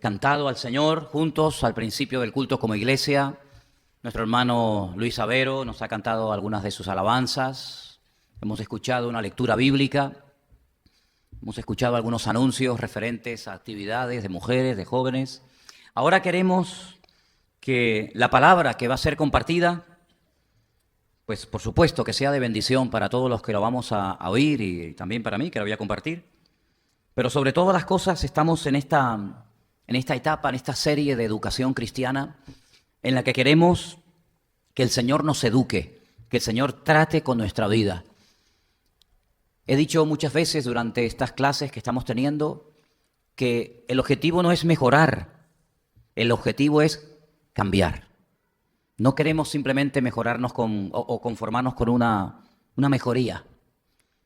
cantado al Señor juntos al principio del culto como iglesia. Nuestro hermano Luis Avero nos ha cantado algunas de sus alabanzas. Hemos escuchado una lectura bíblica. Hemos escuchado algunos anuncios referentes a actividades de mujeres, de jóvenes. Ahora queremos que la palabra que va a ser compartida, pues por supuesto que sea de bendición para todos los que lo vamos a oír y también para mí que lo voy a compartir. Pero sobre todas las cosas estamos en esta etapa, en esta serie de educación cristiana en la que queremos que el Señor nos eduque, que el Señor trate con nuestra vida. He dicho muchas veces durante estas clases que estamos teniendo que el objetivo no es mejorar, el objetivo es cambiar. No queremos simplemente mejorarnos o conformarnos con una mejoría,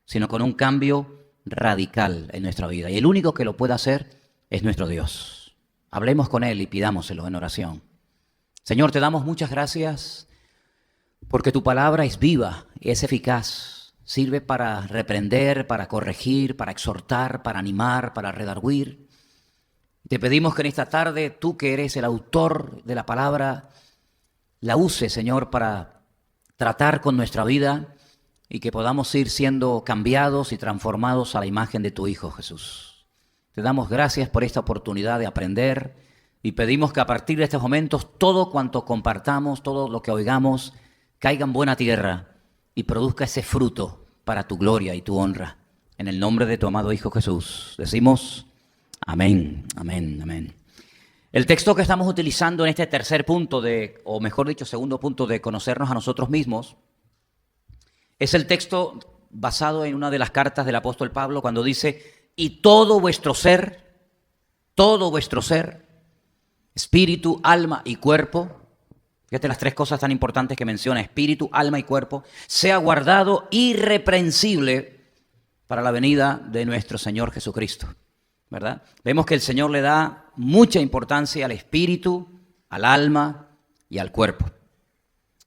sino con un cambio radical en nuestra vida. Y el único que lo puede hacer es nuestro Dios. Hablemos con Él y pidámoselo en oración. Señor, te damos muchas gracias porque tu palabra es viva y es eficaz. Sirve para reprender, para corregir, para exhortar, para animar, para redarguir. Te pedimos que en esta tarde, tú que eres el autor de la palabra, la uses, Señor, para tratar con nuestra vida y que podamos ir siendo cambiados y transformados a la imagen de tu Hijo Jesús. Te damos gracias por esta oportunidad de aprender y pedimos que a partir de estos momentos todo cuanto compartamos, todo lo que oigamos, caiga en buena tierra y produzca ese fruto para tu gloria y tu honra. En el nombre de tu amado Hijo Jesús decimos amén, amén, amén. El texto que estamos utilizando en este tercer punto o mejor dicho, segundo punto de conocernos a nosotros mismos, es el texto basado en una de las cartas del apóstol Pablo cuando dice, y todo vuestro ser, espíritu, alma y cuerpo, fíjate las tres cosas tan importantes que menciona, espíritu, alma y cuerpo, sea guardado irreprensible para la venida de nuestro Señor Jesucristo, ¿verdad? Vemos que el Señor le da mucha importancia al espíritu, al alma y al cuerpo.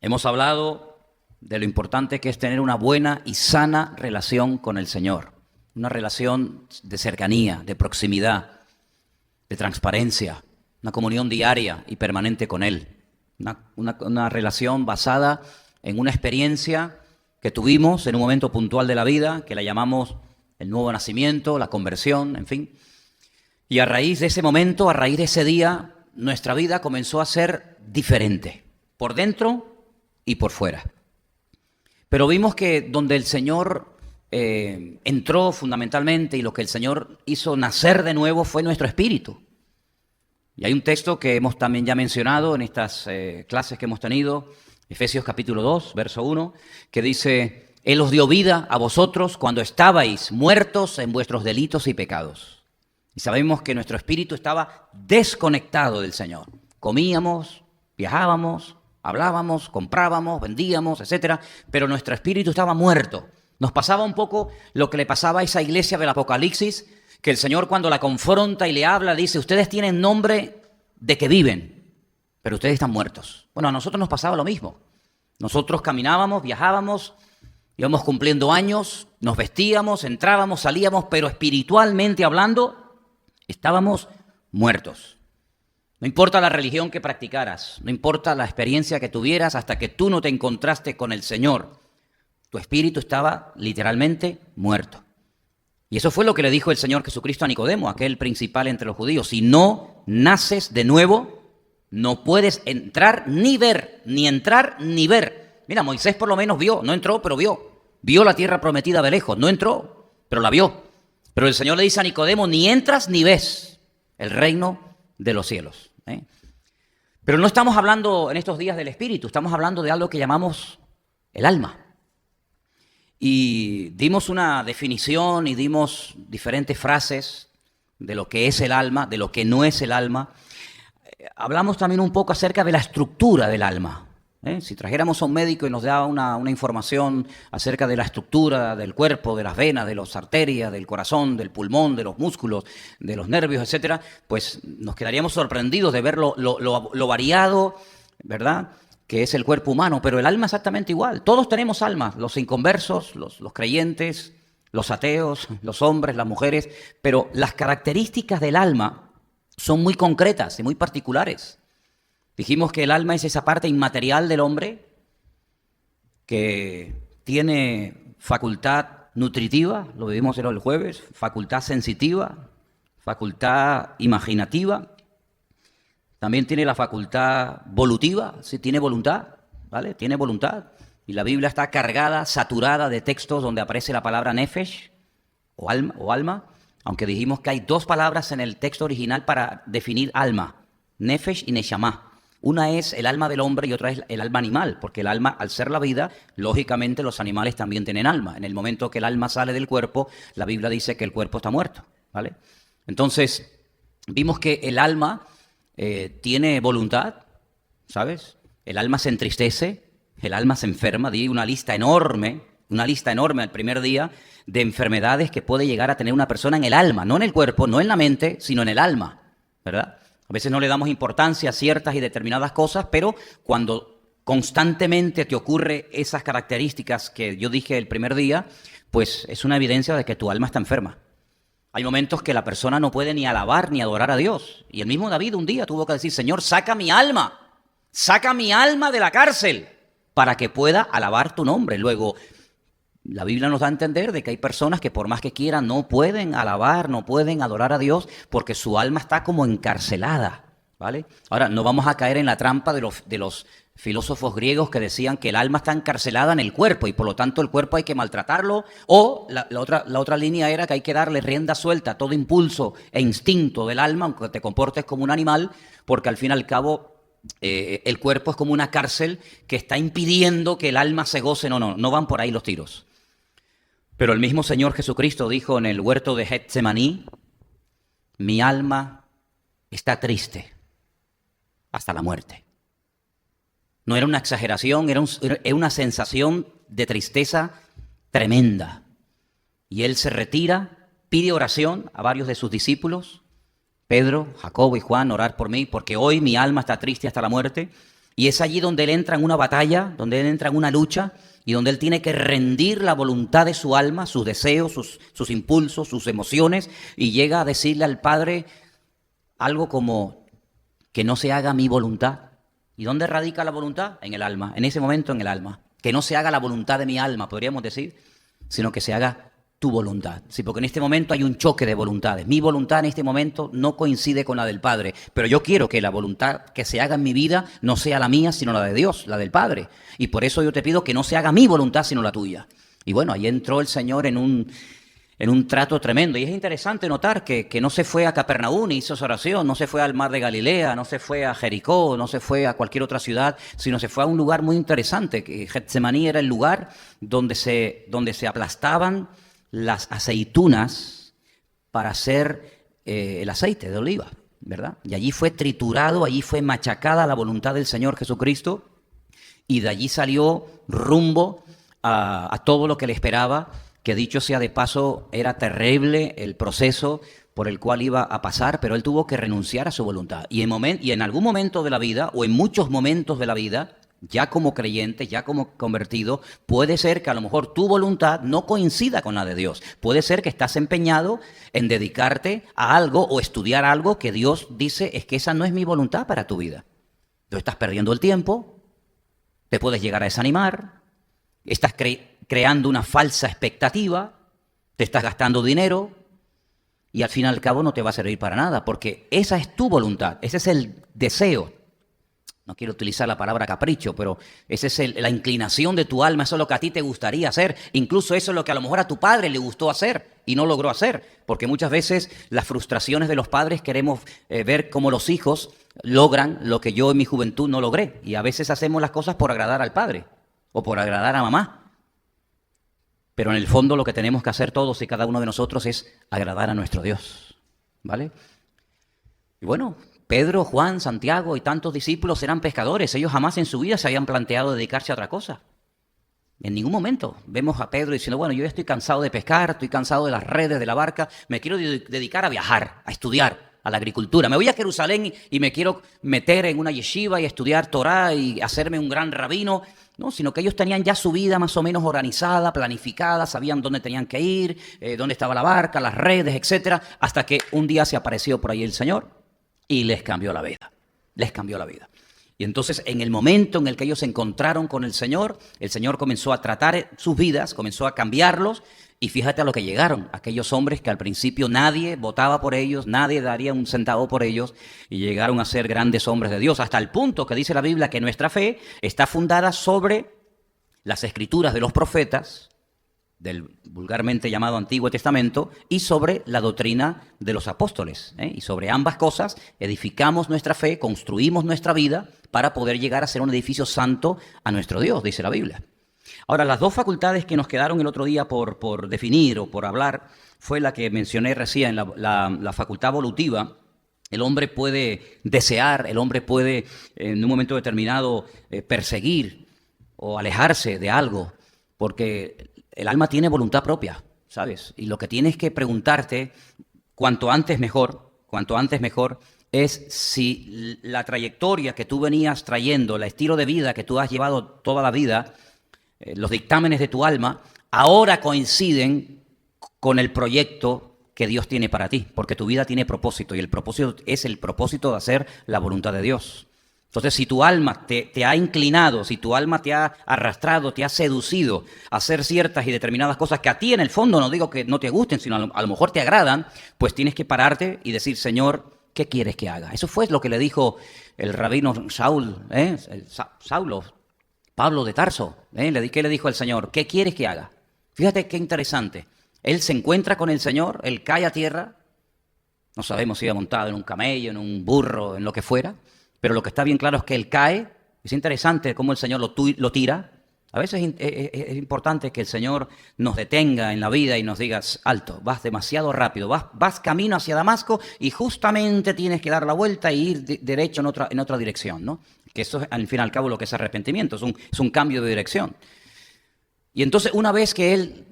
Hemos hablado de lo importante que es tener una buena y sana relación con el Señor, una relación de cercanía, de proximidad, de transparencia, una comunión diaria y permanente con Él, una relación basada en una experiencia que tuvimos en un momento puntual de la vida, que la llamamos el nuevo nacimiento, la conversión, en fin. Y a raíz de ese momento, a raíz de ese día, nuestra vida comenzó a ser diferente, por dentro y por fuera. Pero vimos que donde el Señor entró fundamentalmente y lo que el Señor hizo nacer de nuevo fue nuestro espíritu. Y hay un texto que hemos también ya mencionado en estas clases que hemos tenido, Efesios capítulo 2, verso 1, que dice, Él os dio vida a vosotros cuando estabais muertos en vuestros delitos y pecados. Y sabemos que nuestro espíritu estaba desconectado del Señor. Comíamos, viajábamos, hablábamos, comprábamos, vendíamos, etcétera, pero nuestro espíritu estaba muerto. Nos pasaba un poco lo que le pasaba a esa iglesia del Apocalipsis, que el Señor cuando la confronta y le habla, dice, ustedes tienen nombre de que viven, pero ustedes están muertos. Bueno, a nosotros nos pasaba lo mismo. Nosotros caminábamos, viajábamos, íbamos cumpliendo años, nos vestíamos, entrábamos, salíamos, pero espiritualmente hablando, estábamos muertos. No importa la religión que practicaras, no importa la experiencia que tuvieras, hasta que tú no te encontraste con el Señor, tu espíritu estaba literalmente muerto. Y eso fue lo que le dijo el Señor Jesucristo a Nicodemo, aquel principal entre los judíos. Si no naces de nuevo, no puedes entrar ni ver, ni entrar ni ver. Mira, Moisés por lo menos vio, no entró, pero vio. Vio la tierra prometida de lejos, no entró, pero la vio. Pero el Señor le dice a Nicodemo, ni entras ni ves el reino de los cielos. Pero no estamos hablando en estos días del espíritu, estamos hablando de algo que llamamos el alma. Y dimos una definición y dimos diferentes frases de lo que es el alma, de lo que no es el alma. Hablamos también un poco acerca de la estructura del alma. Si trajéramos a un médico y nos daba una información acerca de la estructura del cuerpo, de las venas, de las arterias, del corazón, del pulmón, de los músculos, de los nervios, etcétera, pues nos quedaríamos sorprendidos de ver lo variado, ¿verdad?, que es el cuerpo humano, pero el alma exactamente igual. Todos tenemos alma, los inconversos, los creyentes, los ateos, los hombres, las mujeres, pero las características del alma son muy concretas y muy particulares. Dijimos que el alma es esa parte inmaterial del hombre que tiene facultad nutritiva, lo vimos el jueves, facultad sensitiva, facultad imaginativa, también tiene la facultad volutiva, sí, tiene voluntad, ¿vale? Tiene voluntad. Y la Biblia está cargada, saturada de textos donde aparece la palabra nefesh o alma, aunque dijimos que hay dos palabras en el texto original para definir alma, nefesh y neshama. Una es el alma del hombre y otra es el alma animal, porque el alma, al ser la vida, lógicamente los animales también tienen alma. En el momento que el alma sale del cuerpo, la Biblia dice que el cuerpo está muerto, ¿vale? Entonces, vimos que el alma tiene voluntad, ¿sabes? El alma se entristece, el alma se enferma. Di una lista enorme el primer día de enfermedades que puede llegar a tener una persona en el alma, no en el cuerpo, no en la mente, sino en el alma, ¿verdad? A veces no le damos importancia a ciertas y determinadas cosas, pero cuando constantemente te ocurre esas características que yo dije el primer día, pues es una evidencia de que tu alma está enferma. Hay momentos que la persona no puede ni alabar ni adorar a Dios. Y el mismo David un día tuvo que decir, Señor, saca mi alma de la cárcel para que pueda alabar tu nombre. Luego, la Biblia nos da a entender de que hay personas que por más que quieran no pueden alabar, no pueden adorar a Dios porque su alma está como encarcelada, ¿vale? Ahora, no vamos a caer en la trampa de los filósofos griegos que decían que el alma está encarcelada en el cuerpo y por lo tanto el cuerpo hay que maltratarlo, o la otra línea era que hay que darle rienda suelta a todo impulso e instinto del alma, aunque te comportes como un animal, porque al fin y al cabo el cuerpo es como una cárcel que está impidiendo que el alma se goce. No van por ahí los tiros. Pero el mismo Señor Jesucristo dijo en el huerto de Getsemaní, mi alma está triste hasta la muerte. No era una exageración, era una sensación de tristeza tremenda. Y él se retira, pide oración a varios de sus discípulos, Pedro, Jacobo y Juan, orar por mí, porque hoy mi alma está triste hasta la muerte. Y es allí donde él entra en una batalla, donde él entra en una lucha, y donde él tiene que rendir la voluntad de su alma, sus deseos, sus impulsos, sus emociones, y llega a decirle al Padre algo como, que no se haga mi voluntad. ¿Y dónde radica la voluntad? En el alma, en ese momento en el alma. Que no se haga la voluntad de mi alma, podríamos decir, sino que se haga tu voluntad. Sí, porque en este momento hay un choque de voluntades. Mi voluntad en este momento no coincide con la del Padre, pero yo quiero que la voluntad que se haga en mi vida no sea la mía, sino la de Dios, la del Padre. Y por eso yo te pido que no se haga mi voluntad, sino la tuya. Y bueno, ahí entró el Señor en un trato tremendo. Y es interesante notar que no se fue a Capernaum y hizo su oración, no se fue al mar de Galilea, no se fue a Jericó, no se fue a cualquier otra ciudad, sino se fue a un lugar muy interesante, que Getsemaní era el lugar donde se aplastaban las aceitunas para hacer el aceite de oliva, ¿verdad? Y allí fue triturado, allí fue machacada la voluntad del Señor Jesucristo, y de allí salió rumbo a todo lo que le esperaba, que dicho sea de paso, era terrible el proceso por el cual iba a pasar, pero él tuvo que renunciar a su voluntad. Y en algún momento de la vida, o en muchos momentos de la vida, ya como creyente, ya como convertido, puede ser que a lo mejor tu voluntad no coincida con la de Dios. Puede ser que estás empeñado en dedicarte a algo o estudiar algo que Dios dice es que esa no es mi voluntad para tu vida. Tú estás perdiendo el tiempo, te puedes llegar a desanimar, estás creando una falsa expectativa, te estás gastando dinero y al fin y al cabo no te va a servir para nada, porque esa es tu voluntad, ese es el deseo. No quiero utilizar la palabra capricho, pero esa es la inclinación de tu alma, eso es lo que a ti te gustaría hacer. Incluso eso es lo que a lo mejor a tu padre le gustó hacer y no logró hacer, porque muchas veces las frustraciones de los padres queremos ver cómo los hijos logran lo que yo en mi juventud no logré. Y a veces hacemos las cosas por agradar al padre o por agradar a mamá. Pero en el fondo lo que tenemos que hacer todos y cada uno de nosotros es agradar a nuestro Dios, ¿vale? Y bueno, Pedro, Juan, Santiago y tantos discípulos eran pescadores. Ellos jamás en su vida se habían planteado dedicarse a otra cosa. En ningún momento vemos a Pedro diciendo, bueno, yo ya estoy cansado de pescar, estoy cansado de las redes, de la barca, me quiero dedicar a viajar, a estudiar, a la agricultura. Me voy a Jerusalén y me quiero meter en una yeshiva y estudiar Torah y hacerme un gran rabino. No, sino que ellos tenían ya su vida más o menos organizada, planificada, sabían dónde tenían que ir, dónde estaba la barca, las redes, etcétera, hasta que un día se apareció por ahí el Señor. Y les cambió la vida. Les cambió la vida. Y entonces, en el momento en el que ellos se encontraron con el Señor comenzó a tratar sus vidas, comenzó a cambiarlos. Y fíjate a lo que llegaron, aquellos hombres que al principio nadie votaba por ellos, nadie daría un centavo por ellos, y llegaron a ser grandes hombres de Dios, hasta el punto que dice la Biblia que nuestra fe está fundada sobre las escrituras de los profetas, del vulgarmente llamado Antiguo Testamento, y sobre la doctrina de los apóstoles. Y sobre ambas cosas edificamos nuestra fe, construimos nuestra vida para poder llegar a ser un edificio santo a nuestro Dios, dice la Biblia. Ahora, las dos facultades que nos quedaron el otro día por definir o por hablar fue la que mencioné recién, la facultad volutiva. El hombre puede desear, el hombre puede en un momento determinado perseguir o alejarse de algo, porque el alma tiene voluntad propia, ¿sabes? Y lo que tienes que preguntarte, cuanto antes mejor, es si la trayectoria que tú venías trayendo, el estilo de vida que tú has llevado toda la vida, los dictámenes de tu alma, ahora coinciden con el proyecto que Dios tiene para ti, porque tu vida tiene propósito, y el propósito es el propósito de hacer la voluntad de Dios. Entonces, si tu alma te ha inclinado, si tu alma te ha arrastrado, te ha seducido a hacer ciertas y determinadas cosas que a ti en el fondo, no digo que no te gusten, sino a lo mejor te agradan, pues tienes que pararte y decir, Señor, ¿qué quieres que haga? Eso fue lo que le dijo el rabino Pablo de Tarso. ¿Qué le dijo el Señor? ¿Qué quieres que haga? Fíjate qué interesante. Él se encuentra con el Señor, él cae a tierra, no sabemos si iba montado en un camello, en un burro, en lo que fuera, pero lo que está bien claro es que él cae. Es interesante cómo el Señor lo tira. A veces es importante que el Señor nos detenga en la vida y nos diga, alto, vas demasiado rápido, vas camino hacia Damasco y justamente tienes que dar la vuelta e ir derecho en otra dirección, ¿no? Que eso es, al fin y al cabo, lo que es arrepentimiento, es un cambio de dirección. Y entonces, una vez que él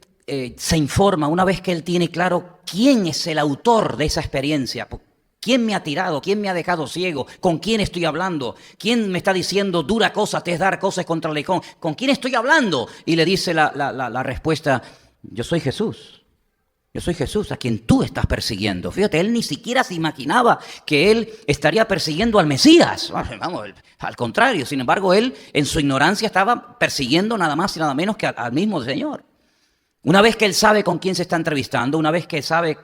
se informa, una vez que él tiene claro quién es el autor de esa experiencia, quién me ha tirado, quién me ha dejado ciego, con quién estoy hablando, quién me está diciendo dura cosa te es dar cosas contra el león, con quién estoy hablando, y le dice la respuesta, yo soy Jesús. Yo soy Jesús, a quien tú estás persiguiendo. Fíjate, él ni siquiera se imaginaba que él estaría persiguiendo al Mesías. Vamos, al contrario, sin embargo, él en su ignorancia estaba persiguiendo nada más y nada menos que al mismo Señor. Una vez que él sabe con quién se está entrevistando, una vez que sabe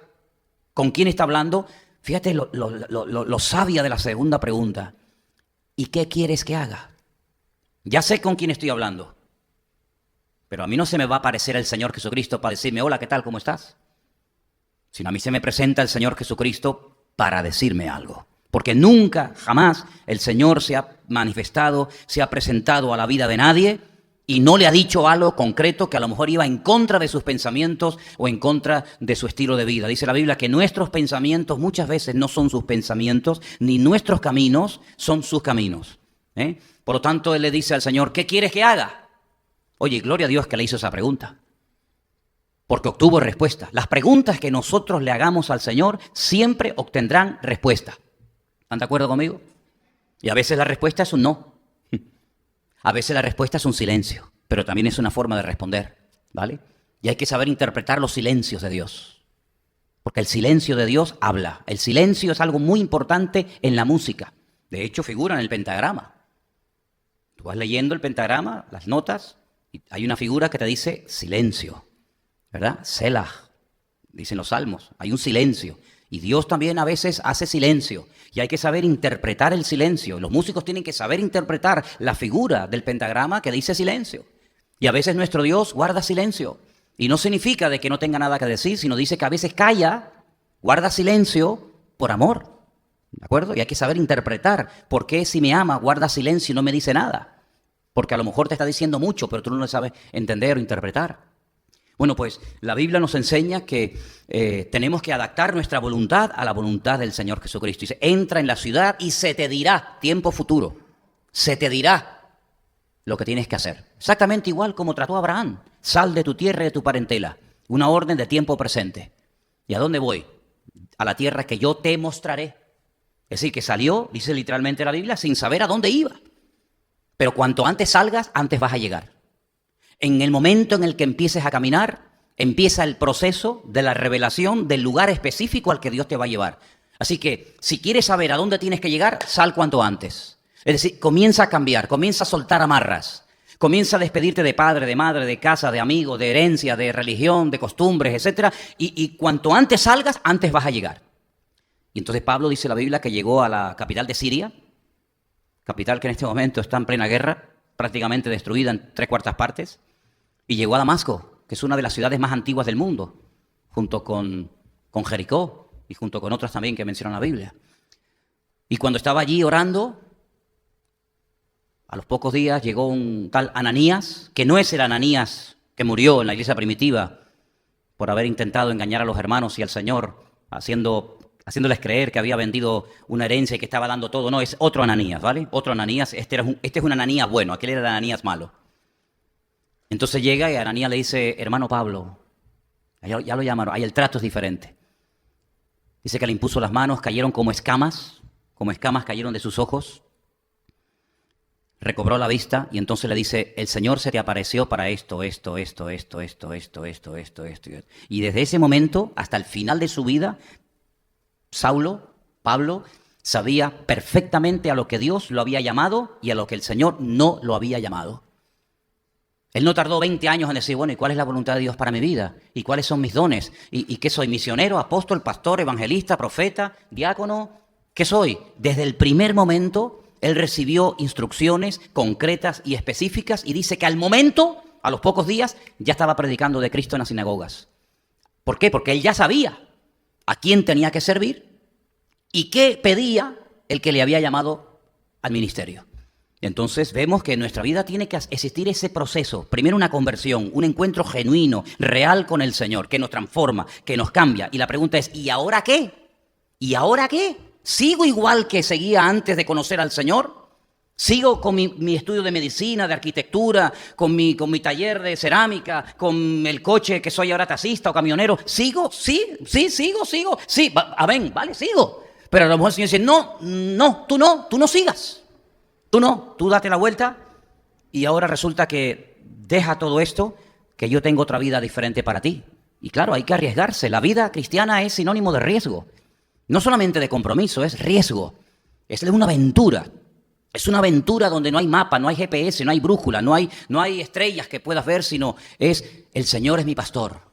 con quién está hablando, fíjate lo sabia de la segunda pregunta. ¿Y qué quieres que haga? Ya sé con quién estoy hablando, pero a mí no se me va a aparecer el Señor Jesucristo para decirme, hola, ¿qué tal? ¿Cómo estás? Sino a mí se me presenta el Señor Jesucristo para decirme algo. Porque nunca, jamás, el Señor se ha manifestado, se ha presentado a la vida de nadie y no le ha dicho algo concreto que a lo mejor iba en contra de sus pensamientos o en contra de su estilo de vida. Dice la Biblia que nuestros pensamientos muchas veces no son sus pensamientos, ni nuestros caminos son sus caminos. Por lo tanto, él le dice al Señor, ¿qué quieres que haga? Oye, gloria a Dios que le hizo esa pregunta, porque obtuvo respuesta. Las preguntas que nosotros le hagamos al Señor siempre obtendrán respuesta. ¿Están de acuerdo conmigo? Y a veces la respuesta es un no. A veces la respuesta es un silencio, pero también es una forma de responder, ¿vale? Y hay que saber interpretar los silencios de Dios, porque el silencio de Dios habla. El silencio es algo muy importante en la música. De hecho, figura en el pentagrama. Tú vas leyendo el pentagrama, las notas, y hay una figura que te dice silencio, ¿verdad? Selah, dicen los salmos, hay un silencio. Y Dios también a veces hace silencio. Y hay que saber interpretar el silencio. Los músicos tienen que saber interpretar la figura del pentagrama que dice silencio. Y a veces nuestro Dios guarda silencio. Y no significa de que no tenga nada que decir, sino dice que a veces calla, guarda silencio por amor. ¿De acuerdo? Y hay que saber interpretar por qué si me ama guarda silencio y no me dice nada. Porque a lo mejor te está diciendo mucho, pero tú no lo sabes entender o interpretar. Bueno, pues la Biblia nos enseña que tenemos que adaptar nuestra voluntad a la voluntad del Señor Jesucristo. Dice, entra en la ciudad y se te dirá, tiempo futuro, se te dirá lo que tienes que hacer. Exactamente igual como trató a Abraham. Sal de tu tierra y de tu parentela. Una orden de tiempo presente. ¿Y a dónde voy? A la tierra que yo te mostraré. Es decir, que salió, dice literalmente la Biblia, sin saber a dónde iba. Pero cuanto antes salgas, antes vas a llegar. En el momento en el que empieces a caminar, empieza el proceso de la revelación del lugar específico al que Dios te va a llevar. Así que si quieres saber a dónde tienes que llegar, sal cuanto antes. Es decir, comienza a cambiar, comienza a soltar amarras. Comienza a despedirte de padre, de madre, de casa, de amigos, de herencia, de religión, de costumbres, etc. Y cuanto antes salgas, antes vas a llegar. Y entonces Pablo dice en la Biblia que llegó a la capital de Siria, capital que en este momento está en plena guerra, prácticamente destruida en 3/4 partes, y llegó a Damasco, que es una de las ciudades más antiguas del mundo, junto con Jericó y junto con otras también que menciona la Biblia. Y cuando estaba allí orando, a los pocos días llegó un tal Ananías, que no es el Ananías que murió en la iglesia primitiva por haber intentado engañar a los hermanos y al Señor, haciéndoles creer que había vendido una herencia y que estaba dando todo. No, es otro Ananías, ¿vale? Otro Ananías, este es un Ananías bueno, aquel era el Ananías malo. Entonces llega y Ananías le dice, hermano Pablo, ya lo llamaron, ahí el trato es diferente. Dice que le impuso las manos, cayeron como escamas cayeron de sus ojos. Recobró la vista y entonces le dice, el Señor se te apareció para esto. Y desde ese momento hasta el final de su vida, Pablo, sabía perfectamente a lo que Dios lo había llamado y a lo que el Señor no lo había llamado. Él no tardó 20 años en decir, bueno, ¿y cuál es la voluntad de Dios para mi vida? ¿Y cuáles son mis dones? ¿Y qué soy? ¿Misionero, apóstol, pastor, evangelista, profeta, diácono? ¿Qué soy? Desde el primer momento él recibió instrucciones concretas y específicas y dice que al momento, a los pocos días, ya estaba predicando de Cristo en las sinagogas. ¿Por qué? Porque él ya sabía a quién tenía que servir y qué pedía el que le había llamado al ministerio. Entonces vemos que en nuestra vida tiene que existir ese proceso. Primero una conversión, un encuentro genuino, real con el Señor, que nos transforma, que nos cambia. Y la pregunta es, ¿y ahora qué? ¿Y ahora qué? ¿Sigo igual que seguía antes de conocer al Señor? ¿Sigo con mi estudio de medicina, de arquitectura, con mi taller de cerámica, con el coche que soy ahora taxista o camionero? ¿Sigo? Sí, sigo. Sí, amén, vale, sigo. Pero a lo mejor el Señor dice, no, tú no sigas. Tú date la vuelta y ahora resulta que deja todo esto, que yo tengo otra vida diferente para ti. Y claro, hay que arriesgarse. La vida cristiana es sinónimo de riesgo. No solamente de compromiso, es riesgo. Es una aventura. Es una aventura donde no hay mapa, no hay GPS, no hay brújula, no hay estrellas que puedas ver, sino el Señor es mi pastor.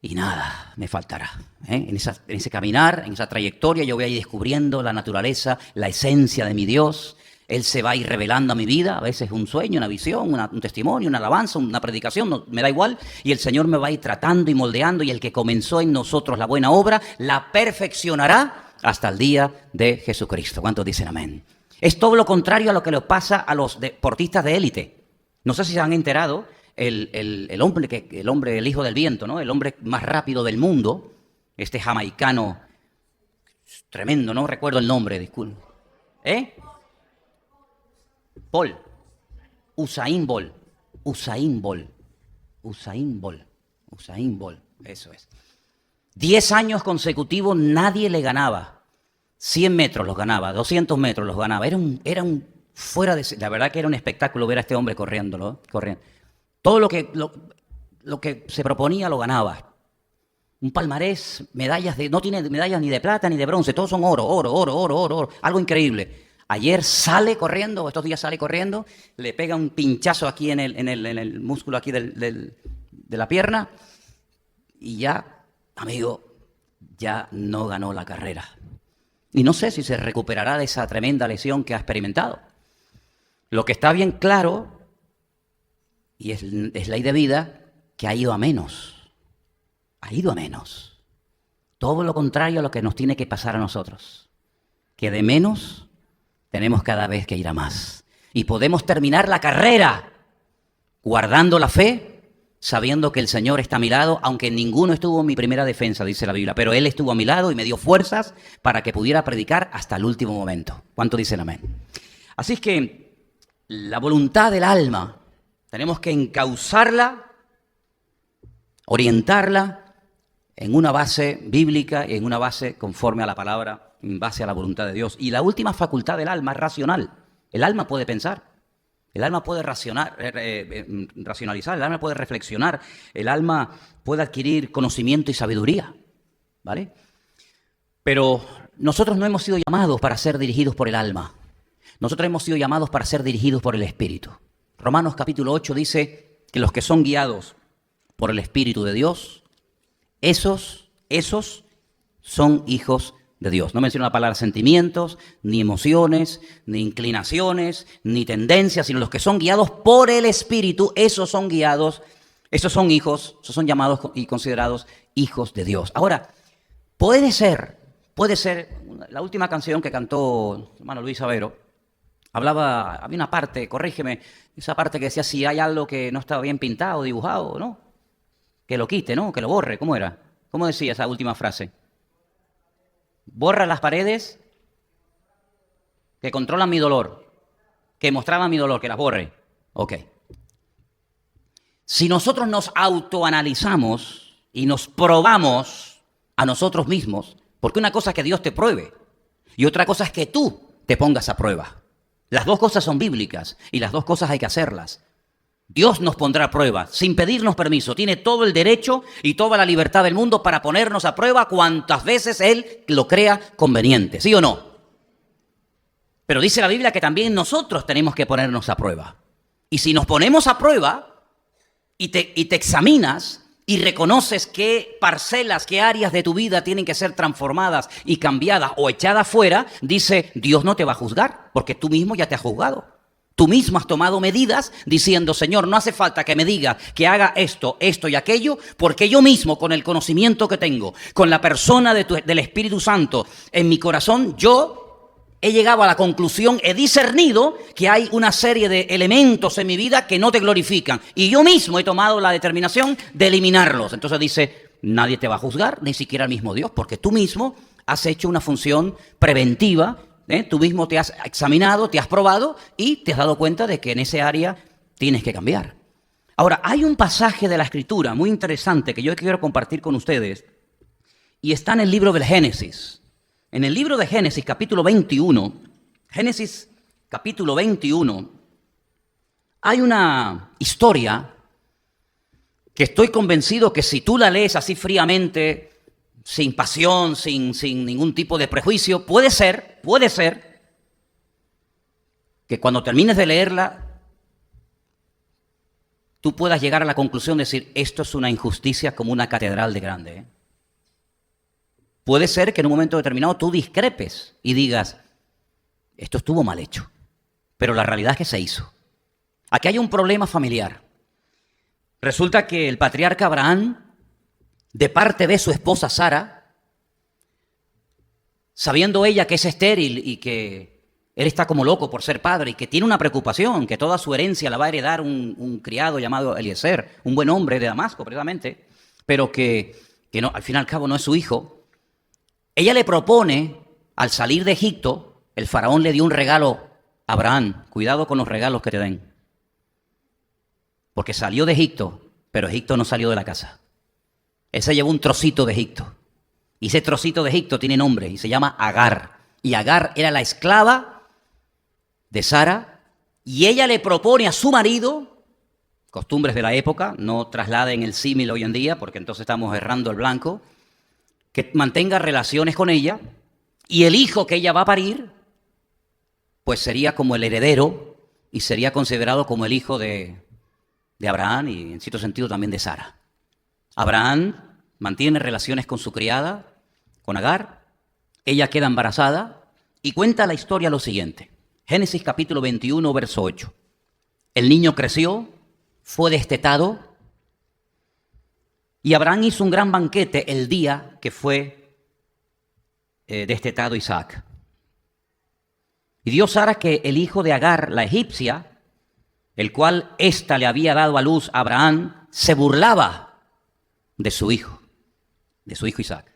Y nada me faltará. En ese caminar, en esa trayectoria, yo voy a ir descubriendo la naturaleza, la esencia de mi Dios. Él se va a ir revelando a mi vida, a veces un sueño, una visión, un testimonio, una alabanza, una predicación, no, me da igual. Y el Señor me va a ir tratando y moldeando, y el que comenzó en nosotros la buena obra, la perfeccionará hasta el día de Jesucristo. ¿Cuántos dicen amén? Es todo lo contrario a lo que le pasa a los deportistas de élite. No sé si se han enterado, el hombre, el hijo del viento, ¿no? El hombre más rápido del mundo, este jamaicano, tremendo, no recuerdo el nombre, disculpe. Usain Bolt, eso es. 10 años consecutivos nadie le ganaba. 100 metros los ganaba, 200 metros los ganaba. Era un fuera de... La verdad que era un espectáculo ver a este hombre corriendo. Todo lo que se proponía lo ganaba. Un palmarés, medallas no tiene medallas ni de plata ni de bronce, todos son oro. Algo increíble. Ayer sale corriendo, estos días sale corriendo, le pega un pinchazo aquí en el músculo aquí de la pierna y ya, amigo, ya no ganó la carrera. Y no sé si se recuperará de esa tremenda lesión que ha experimentado. Lo que está bien claro, y es ley de vida, que ha ido a menos. Todo lo contrario a lo que nos tiene que pasar a nosotros. Que de menos tenemos cada vez que ir a más. Y podemos terminar la carrera guardando la fe, sabiendo que el Señor está a mi lado, aunque ninguno estuvo en mi primera defensa, dice la Biblia, pero Él estuvo a mi lado y me dio fuerzas para que pudiera predicar hasta el último momento. ¿Cuánto dicen amén? Así es que la voluntad del alma, tenemos que encauzarla, orientarla en una base bíblica y en una base conforme a la palabra, en base a la voluntad de Dios. Y la última facultad del alma es racional. El alma puede pensar, el alma puede racionalizar, el alma puede reflexionar, el alma puede adquirir conocimiento y sabiduría, ¿vale? Pero nosotros no hemos sido llamados para ser dirigidos por el alma. Nosotros hemos sido llamados para ser dirigidos por el Espíritu. Romanos capítulo 8 dice que los que son guiados por el Espíritu de Dios, esos son hijos de Dios. No menciona la palabra sentimientos, ni emociones, ni inclinaciones, ni tendencias, sino los que son guiados por el Espíritu, esos son guiados, esos son hijos, esos son llamados y considerados hijos de Dios. Ahora, puede ser, la última canción que cantó el hermano Luis Avero, había una parte, corrígeme, esa parte que decía si hay algo que no estaba bien pintado, dibujado, ¿no? Que lo quite, ¿no? Que lo borre, ¿cómo era? ¿Cómo decía esa última frase? Borra las paredes que controlan mi dolor, que mostraban mi dolor, que las borre. Ok. Si nosotros nos autoanalizamos y nos probamos a nosotros mismos, porque una cosa es que Dios te pruebe y otra cosa es que tú te pongas a prueba. Las dos cosas son bíblicas y las dos cosas hay que hacerlas. Dios nos pondrá a prueba sin pedirnos permiso. Tiene todo el derecho y toda la libertad del mundo para ponernos a prueba cuantas veces Él lo crea conveniente. ¿Sí o no? Pero dice la Biblia que también nosotros tenemos que ponernos a prueba. Y si nos ponemos a prueba y te examinas y reconoces qué parcelas, qué áreas de tu vida tienen que ser transformadas y cambiadas o echadas fuera, dice, Dios no te va a juzgar porque tú mismo ya te has juzgado. Tú mismo has tomado medidas diciendo, Señor, no hace falta que me diga que haga esto, esto y aquello, porque yo mismo, con el conocimiento que tengo, con la persona del Espíritu Santo en mi corazón, yo he llegado a la conclusión, he discernido que hay una serie de elementos en mi vida que no te glorifican. Y yo mismo he tomado la determinación de eliminarlos. Entonces dice, nadie te va a juzgar, ni siquiera el mismo Dios, porque tú mismo has hecho una función preventiva. Tú mismo te has examinado, te has probado y te has dado cuenta de que en ese área tienes que cambiar. Ahora, hay un pasaje de la Escritura muy interesante que yo quiero compartir con ustedes y está en el libro del Génesis. En el libro de Génesis, capítulo 21, Génesis capítulo 21, hay una historia que estoy convencido que si tú la lees así fríamente, sin pasión, sin ningún tipo de prejuicio, puede ser que cuando termines de leerla, tú puedas llegar a la conclusión de decir, esto es una injusticia como una catedral de grande. Puede ser que en un momento determinado tú discrepes y digas, esto estuvo mal hecho, pero la realidad es que se hizo. Aquí hay un problema familiar. Resulta que el patriarca Abraham, de parte de su esposa Sara, sabiendo ella que es estéril y que él está como loco por ser padre y que tiene una preocupación, que toda su herencia la va a heredar un criado llamado Eliezer, un buen hombre de Damasco precisamente, pero que no, al fin y al cabo no es su hijo, ella le propone, al salir de Egipto, el faraón le dio un regalo a Abraham, cuidado con los regalos que te den, porque salió de Egipto, pero Egipto no salió de la casa. Él se llevó un trocito de Egipto. Y ese trocito de Egipto tiene nombre y se llama Agar. Y Agar era la esclava de Sara. Y ella le propone a su marido, costumbres de la época, no trasladen el símil hoy en día, porque entonces estamos errando el blanco, que mantenga relaciones con ella. Y el hijo que ella va a parir, pues sería como el heredero y sería considerado como el hijo de Abraham y en cierto sentido también de Sara. Abraham mantiene relaciones con su criada, con Agar, ella queda embarazada y cuenta la historia lo siguiente. Génesis capítulo 21, verso 8. El niño creció, fue destetado y Abraham hizo un gran banquete el día que fue destetado Isaac. Y dio Sara que el hijo de Agar, la egipcia, el cual ésta le había dado a luz a Abraham, se burlaba de su hijo Isaac.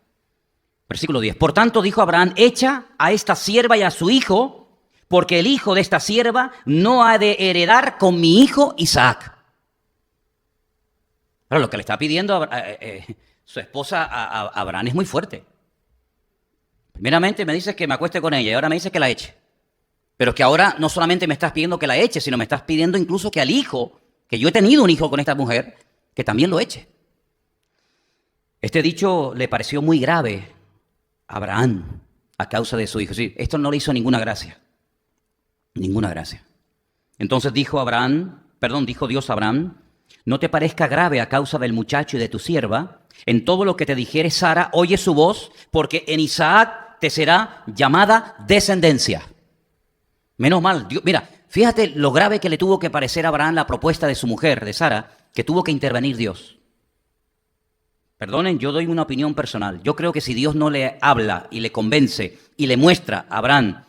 Versículo 10. Por tanto dijo Abraham, echa a esta sierva y a su hijo, porque el hijo de esta sierva no ha de heredar con mi hijo Isaac. Pero lo que le está pidiendo su esposa a Abraham es muy fuerte. Primeramente me dices que me acueste con ella y ahora me dices que la eche. Pero que ahora no solamente me estás pidiendo que la eche, sino me estás pidiendo incluso que al hijo, que yo he tenido un hijo con esta mujer, que también lo eche. Este dicho le pareció muy grave Abraham a causa de su hijo. Sí, esto no le hizo ninguna gracia. Ninguna gracia. Entonces dijo Dios a Abraham, no te parezca grave a causa del muchacho y de tu sierva. En todo lo que te dijere Sara, oye su voz, porque en Isaac te será llamada descendencia. Menos mal, Dios, mira, fíjate lo grave que le tuvo que parecer a Abraham la propuesta de su mujer, de Sara, que tuvo que intervenir Dios. Perdonen, yo doy una opinión personal. Yo creo que si Dios no le habla y le convence y le muestra a Abraham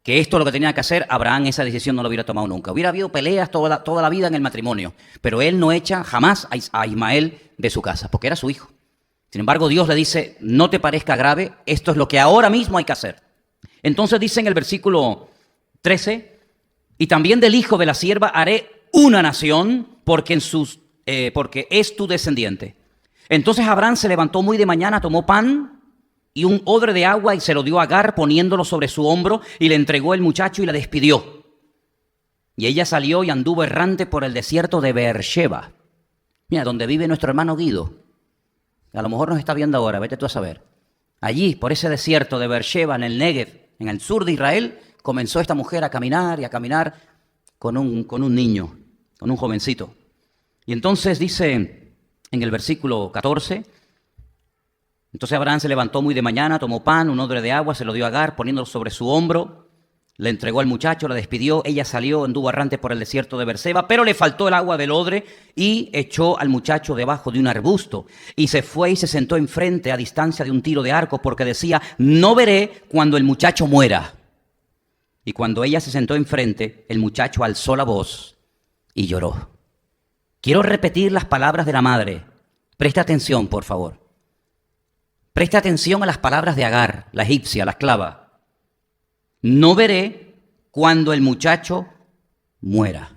que esto es lo que tenía que hacer, Abraham esa decisión no lo hubiera tomado nunca. Hubiera habido peleas toda la vida en el matrimonio, pero él no echa jamás a Ismael de su casa, porque era su hijo. Sin embargo, Dios le dice, no te parezca grave, esto es lo que ahora mismo hay que hacer. Entonces dice en el versículo 13, y también del hijo de la sierva haré una nación, porque es tu descendiente. Entonces Abraham se levantó muy de mañana, tomó pan y un odre de agua y se lo dio a Agar poniéndolo sobre su hombro y le entregó el muchacho y la despidió. Y ella salió y anduvo errante por el desierto de Beersheba. Mira, donde vive nuestro hermano Guido. A lo mejor nos está viendo ahora, vete tú a saber. Allí, por ese desierto de Beersheba, en el Negev, en el sur de Israel, comenzó esta mujer a caminar y a caminar con un niño, con un jovencito. Y entonces dice en el versículo 14, entonces Abraham se levantó muy de mañana, tomó pan, un odre de agua, se lo dio a Agar, poniéndolo sobre su hombro, le entregó al muchacho, la despidió, ella salió, anduvo errante por el desierto de Beerseba, pero le faltó el agua del odre y echó al muchacho debajo de un arbusto. Y se fue y se sentó enfrente a distancia de un tiro de arco, porque decía, no veré cuando el muchacho muera. Y cuando ella se sentó enfrente, el muchacho alzó la voz y lloró. Quiero repetir las palabras de la madre. Presta atención, por favor. Presta atención a las palabras de Agar, la egipcia, la esclava. No veré cuando el muchacho muera.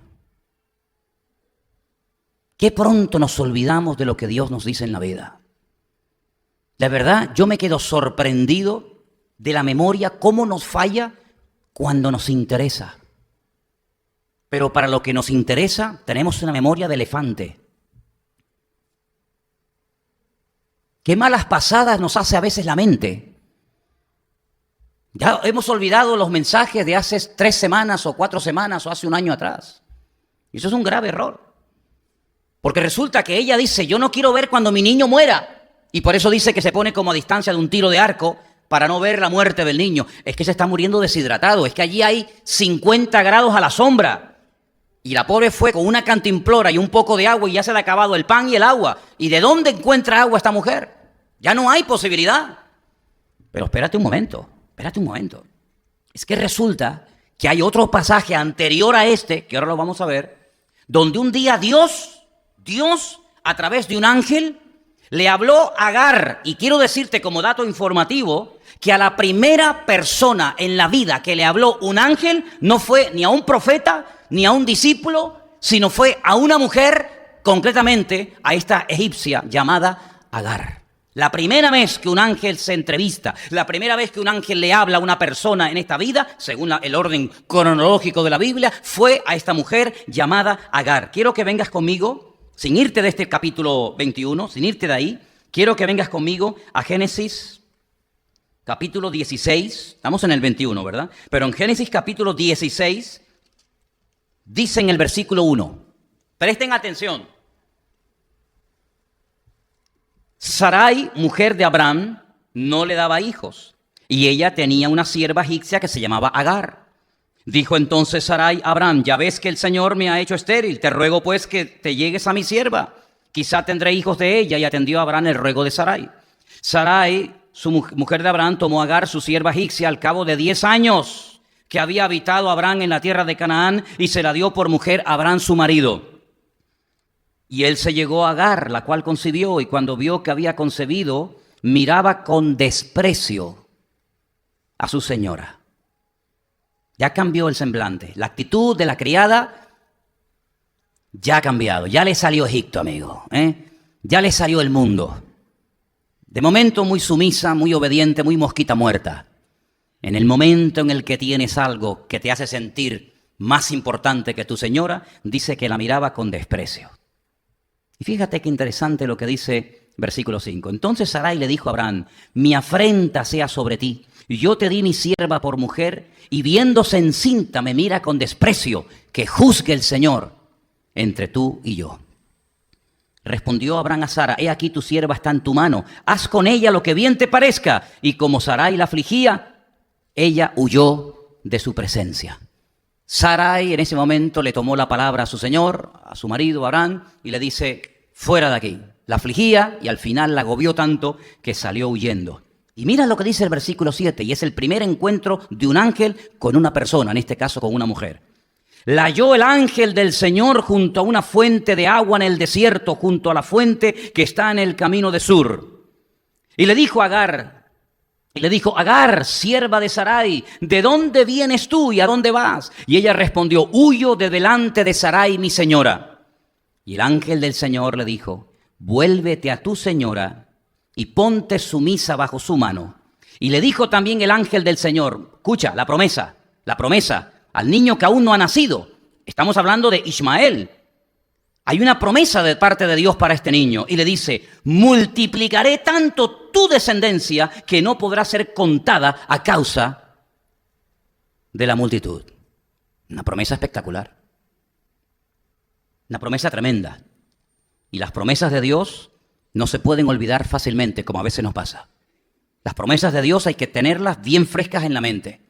Qué pronto nos olvidamos de lo que Dios nos dice en la vida. De verdad, yo me quedo sorprendido de la memoria, cómo nos falla cuando nos interesa. Pero para lo que nos interesa, tenemos una memoria de elefante. Qué malas pasadas nos hace a veces la mente. Ya hemos olvidado los mensajes de hace 3 semanas o 4 semanas o hace un año atrás. Y eso es un grave error. Porque resulta que ella dice, yo no quiero ver cuando mi niño muera. Y por eso dice que se pone como a distancia de un tiro de arco para no ver la muerte del niño. Es que se está muriendo deshidratado. Es que allí hay 50 grados a la sombra. Y la pobre fue con una cantimplora y un poco de agua y ya se le ha acabado el pan y el agua. ¿Y de dónde encuentra agua esta mujer? Ya no hay posibilidad. Pero espérate un momento. Es que resulta que hay otro pasaje anterior a este, que ahora lo vamos a ver, donde un día Dios, a través de un ángel, le habló a Agar. Y quiero decirte como dato informativo, que a la primera persona en la vida que le habló un ángel, no fue ni a un profeta, ni a un discípulo, sino fue a una mujer, concretamente a esta egipcia llamada Agar. La primera vez que un ángel se entrevista, la primera vez que un ángel le habla a una persona en esta vida, según el orden cronológico de la Biblia, fue a esta mujer llamada Agar. Quiero que vengas conmigo, sin irte de este capítulo 21, sin irte de ahí, quiero que vengas conmigo a Génesis capítulo 16, estamos en el 21, ¿verdad? Pero en Génesis capítulo 16, dice en el versículo 1, presten atención. Sarai, mujer de Abraham, no le daba hijos, y ella tenía una sierva egipcia que se llamaba Agar. Dijo entonces Sarai a Abraham, ya ves que el Señor me ha hecho estéril, te ruego pues que te llegues a mi sierva, quizá tendré hijos de ella. Y atendió a Abraham el ruego de Sarai. Sarai, su mujer de Abraham, tomó a Agar, su sierva egipcia, al cabo de 10 años que había habitado Abraham en la tierra de Canaán, y se la dio por mujer a Abraham su marido. Y él se llegó a Agar, la cual concibió, y cuando vio que había concebido, miraba con desprecio a su señora. Ya cambió el semblante. La actitud de la criada ya ha cambiado. Ya le salió Egipto, amigo. Ya le salió el mundo. De momento muy sumisa, muy obediente, muy mosquita muerta. En el momento en el que tienes algo que te hace sentir más importante que tu señora, dice que la miraba con desprecio. Y fíjate qué interesante lo que dice Versículo 5. Entonces Sarai le dijo a Abraham, mi afrenta sea sobre ti. Yo te di mi sierva por mujer, y viéndose encinta me mira con desprecio, que juzgue el Señor entre tú y yo. Respondió Abraham a Sara, he aquí tu sierva está en tu mano, haz con ella lo que bien te parezca. Y como Sarai la afligía, ella huyó de su presencia. Sarai en ese momento le tomó la palabra a su señor, a su marido Abraham, y le dice, fuera de aquí. La afligía y al final la agobió tanto que salió huyendo. Y mira lo que dice el versículo 7, y es el primer encuentro de un ángel con una persona, en este caso con una mujer. La halló el ángel del Señor junto a una fuente de agua en el desierto, junto a la fuente que está en el camino de Sur. Y le dijo a Agar, sierva de Sarai, ¿de dónde vienes tú y a dónde vas? Y ella respondió, huyo de delante de Sarai, mi señora. Y el ángel del Señor le dijo, vuélvete a tu señora y ponte sumisa bajo su mano. Y le dijo también el ángel del Señor, escucha, la promesa, al niño que aún no ha nacido. Estamos hablando de Ismael. Hay una promesa de parte de Dios para este niño. Y le dice, multiplicaré tanto tu descendencia que no podrá ser contada a causa de la multitud. Una promesa espectacular. Una promesa tremenda. Y las promesas de Dios no se pueden olvidar fácilmente, como a veces nos pasa. Las promesas de Dios hay que tenerlas bien frescas en la mente.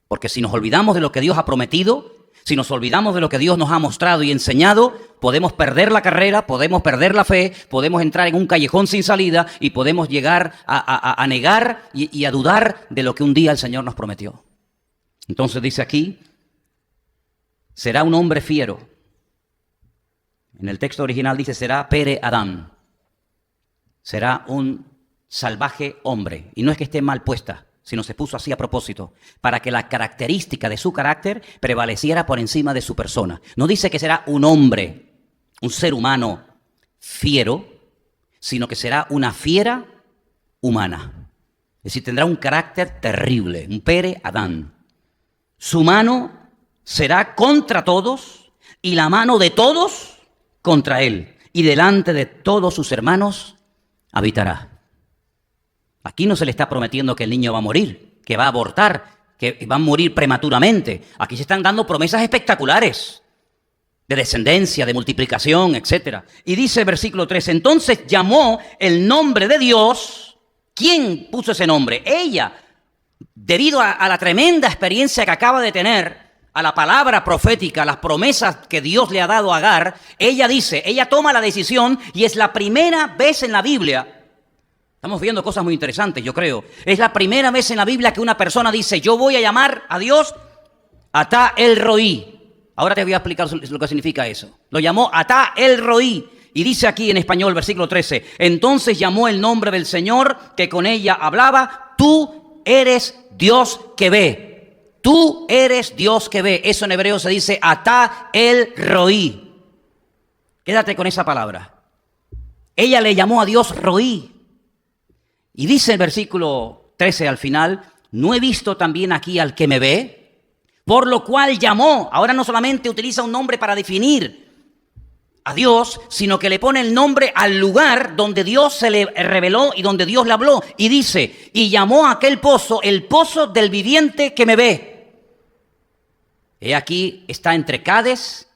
Porque si nos olvidamos de lo que Dios ha prometido, si nos olvidamos de lo que Dios nos ha mostrado y enseñado, podemos perder la carrera, podemos perder la fe, podemos entrar en un callejón sin salida y podemos llegar a negar y a dudar de lo que un día el Señor nos prometió. Entonces dice aquí, será un hombre fiero. En el texto original dice, será Pere Adán. Será un salvaje hombre. Y no es que esté mal puesta, sino se puso así a propósito, para que la característica de su carácter prevaleciera por encima de su persona. No dice que será un hombre, un ser humano fiero, sino que será una fiera humana. Es decir, tendrá un carácter terrible, un Pere Adán. Su mano será contra todos y la mano de todos contra él. Y delante de todos sus hermanos habitará. Aquí no se le está prometiendo que el niño va a morir, que va a abortar, que va a morir prematuramente. Aquí se están dando promesas espectaculares de descendencia, de multiplicación, etc. Y dice el versículo 3, entonces llamó el nombre de Dios. ¿Quién puso ese nombre? Ella, debido a la tremenda experiencia que acaba de tener, a la palabra profética, a las promesas que Dios le ha dado a Agar, ella toma la decisión y es la primera vez en la Biblia. Estamos viendo cosas muy interesantes, yo creo. Es la primera vez en la Biblia que una persona dice, yo voy a llamar a Dios Atá el Roí. Ahora te voy a explicar lo que significa eso. Lo llamó Atá el Roí. Y dice aquí en español, versículo 13, entonces llamó el nombre del Señor que con ella hablaba, tú eres Dios que ve. Tú eres Dios que ve. Eso en hebreo se dice Atá el Roí. Quédate con esa palabra. Ella le llamó a Dios Roí. Y dice el versículo 13 al final, ¿no he visto también aquí al que me ve? Por lo cual llamó. Ahora no solamente utiliza un nombre para definir a Dios, sino que le pone el nombre al lugar donde Dios se le reveló y donde Dios le habló. Y dice, y llamó a aquel pozo, el pozo del viviente que me ve. He aquí, está entre Cades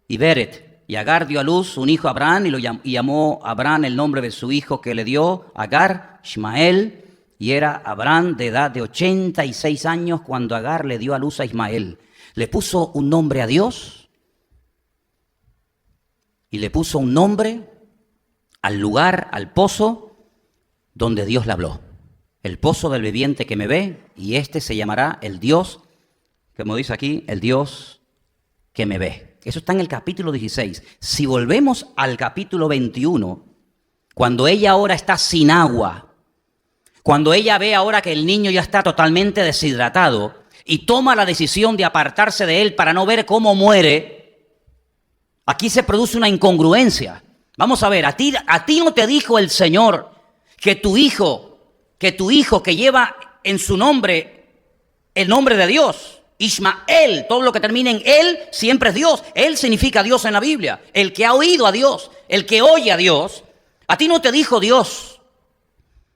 y Beret. Y Agar dio a luz un hijo a Abraham y llamó a Abraham el nombre de su hijo que le dio Agar, Ismael. Y era Abraham de edad de 86 años cuando Agar le dio a luz a Ismael. Le puso un nombre a Dios y le puso un nombre al lugar, al pozo donde Dios le habló. El pozo del viviente que me ve, y este se llamará el Dios, como dice aquí, el Dios que me ve. Eso está en el capítulo 16. Si volvemos al capítulo 21, cuando ella ahora está sin agua, cuando ella ve ahora que el niño ya está totalmente deshidratado y toma la decisión de apartarse de él para no ver cómo muere, aquí se produce una incongruencia. Vamos a ver, a ti no te dijo el Señor que tu hijo que lleva en su nombre el nombre de Dios, Ismael, todo lo que termina en él siempre es Dios. Él significa Dios en la Biblia. El que ha oído a Dios, el que oye a Dios. ¿A ti no te dijo Dios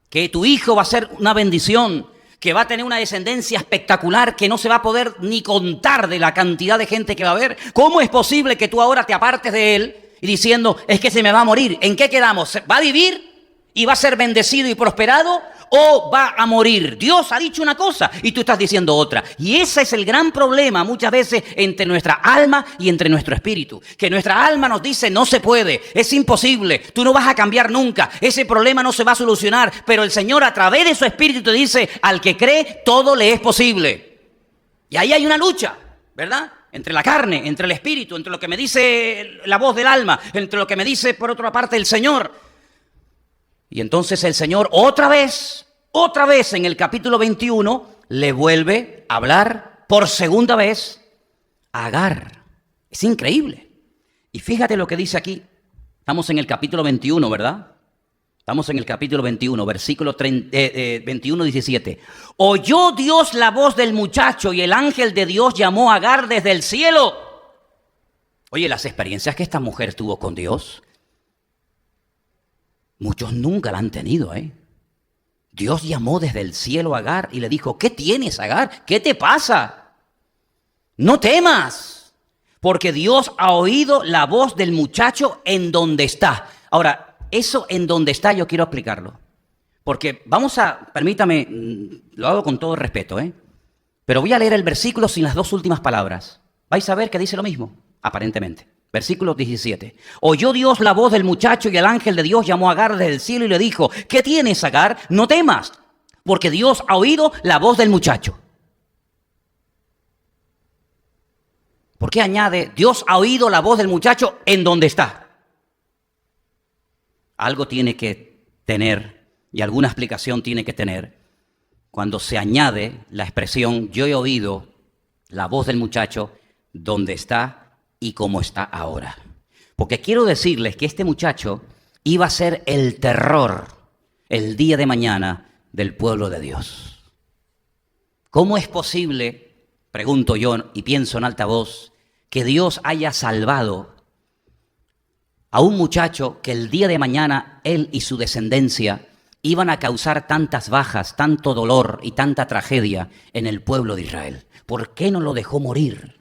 que tu hijo va a ser una bendición, que va a tener una descendencia espectacular, que no se va a poder ni contar de la cantidad de gente que va a haber? ¿Cómo es posible que tú ahora te apartes de él y diciendo, es que se me va a morir? ¿En qué quedamos? ¿Va a vivir y va a ser bendecido y prosperado o va a morir? Dios ha dicho una cosa y tú estás diciendo otra. Y ese es el gran problema muchas veces entre nuestra alma y entre nuestro espíritu. Que nuestra alma nos dice, no se puede, es imposible, tú no vas a cambiar nunca, ese problema no se va a solucionar. Pero el Señor a través de su espíritu te dice, al que cree, todo le es posible. Y ahí hay una lucha, ¿verdad? Entre la carne, entre el espíritu, entre lo que me dice la voz del alma, entre lo que me dice por otra parte el Señor. Y entonces el Señor otra vez en el capítulo 21, le vuelve a hablar por segunda vez a Agar. Es increíble. Y fíjate lo que dice aquí. Estamos en el capítulo 21, ¿verdad? Estamos en el capítulo 21, versículo 21, 17. Oyó Dios la voz del muchacho y el ángel de Dios llamó a Agar desde el cielo. Oye, las experiencias que esta mujer tuvo con Dios, muchos nunca la han tenido, ¿eh? Dios llamó desde el cielo a Agar y le dijo, ¿qué tienes, Agar? ¿Qué te pasa? No temas, porque Dios ha oído la voz del muchacho en donde está. Ahora, eso en donde está yo quiero explicarlo. Porque permítame, lo hago con todo respeto, pero voy a leer el versículo sin las dos últimas palabras. Vais a ver que dice lo mismo, aparentemente. Versículo 17. Oyó Dios la voz del muchacho y el ángel de Dios llamó a Agar desde el cielo y le dijo, ¿qué tienes, Agar? No temas, porque Dios ha oído la voz del muchacho. ¿Por qué añade, Dios ha oído la voz del muchacho en donde está? Algo tiene que tener y alguna explicación tiene que tener cuando se añade la expresión, yo he oído la voz del muchacho donde está y cómo está ahora. Porque quiero decirles que este muchacho iba a ser el terror el día de mañana del pueblo de Dios. ¿Cómo es posible, pregunto yo y pienso en alta voz, que Dios haya salvado a un muchacho que el día de mañana él y su descendencia iban a causar tantas bajas, tanto dolor y tanta tragedia en el pueblo de Israel? ¿Por qué no lo dejó morir?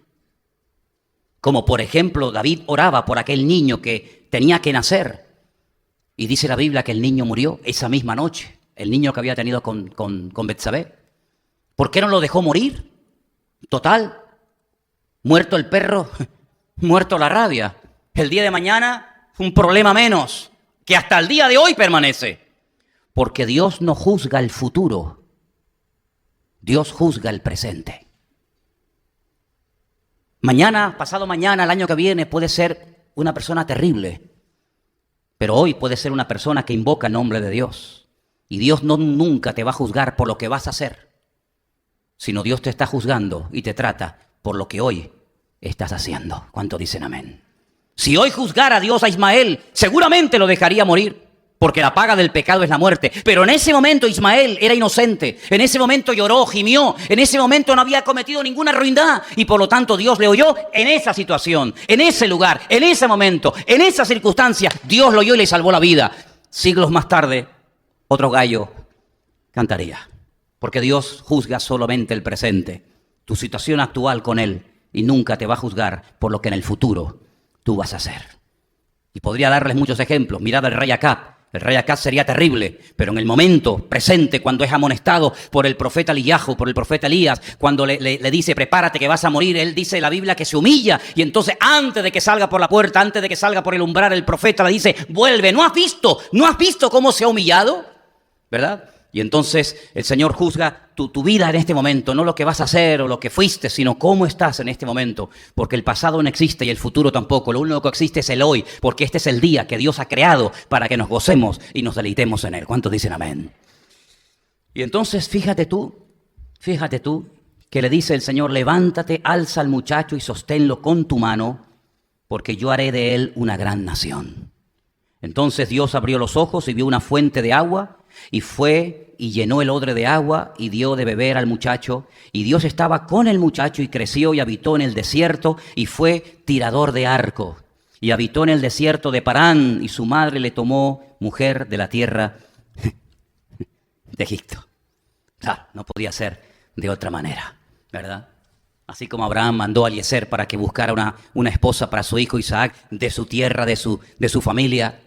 Como por ejemplo, David oraba por aquel niño que tenía que nacer. Y dice la Biblia que el niño murió esa misma noche. El niño que había tenido con Betsabé. ¿Por qué no lo dejó morir? Total, muerto el perro, muerto la rabia. El día de mañana, un problema menos, que hasta el día de hoy permanece. Porque Dios no juzga el futuro. Dios juzga el presente. Mañana, pasado mañana, el año que viene puede ser una persona terrible, pero hoy puede ser una persona que invoca el nombre de Dios. Y Dios nunca te va a juzgar por lo que vas a hacer, sino Dios te está juzgando y te trata por lo que hoy estás haciendo. ¿Cuánto dicen amén? Si hoy juzgara a Dios a Ismael, seguramente lo dejaría morir, porque la paga del pecado es la muerte. Pero en ese momento Ismael era inocente, en ese momento lloró, gimió, en ese momento no había cometido ninguna ruindad y por lo tanto Dios le oyó en esa situación, en ese lugar, en ese momento, en esa circunstancia. Dios lo oyó y le salvó la vida. Siglos más tarde, otro gallo cantaría, porque Dios juzga solamente el presente, tu situación actual con Él, y nunca te va a juzgar por lo que en el futuro tú vas a hacer. Y podría darles muchos ejemplos. Mirad al rey Acab. El rey Acab sería terrible, pero en el momento presente, cuando es amonestado por el profeta Eliyahu, por el profeta Elías, cuando le dice, prepárate que vas a morir, él dice en la Biblia que se humilla, y entonces antes de que salga por la puerta, antes de que salga por el umbral, el profeta le dice, vuelve, ¿no has visto cómo se ha humillado? ¿Verdad? Y entonces el Señor juzga tu vida en este momento, no lo que vas a hacer o lo que fuiste, sino cómo estás en este momento, porque el pasado no existe y el futuro tampoco. Lo único que existe es el hoy, porque este es el día que Dios ha creado para que nos gocemos y nos deleitemos en Él. ¿Cuántos dicen amén? Y entonces fíjate tú, que le dice el Señor, levántate, alza al muchacho y sosténlo con tu mano, porque yo haré de él una gran nación. Entonces Dios abrió los ojos y vio una fuente de agua, y fue y llenó el odre de agua y dio de beber al muchacho. Y Dios estaba con el muchacho y creció y habitó en el desierto y fue tirador de arco. Y habitó en el desierto de Parán y su madre le tomó mujer de la tierra de Egipto. Claro, no podía ser de otra manera, ¿verdad? Así como Abraham mandó a Eliezer para que buscara una esposa para su hijo Isaac, de su tierra, de su familia,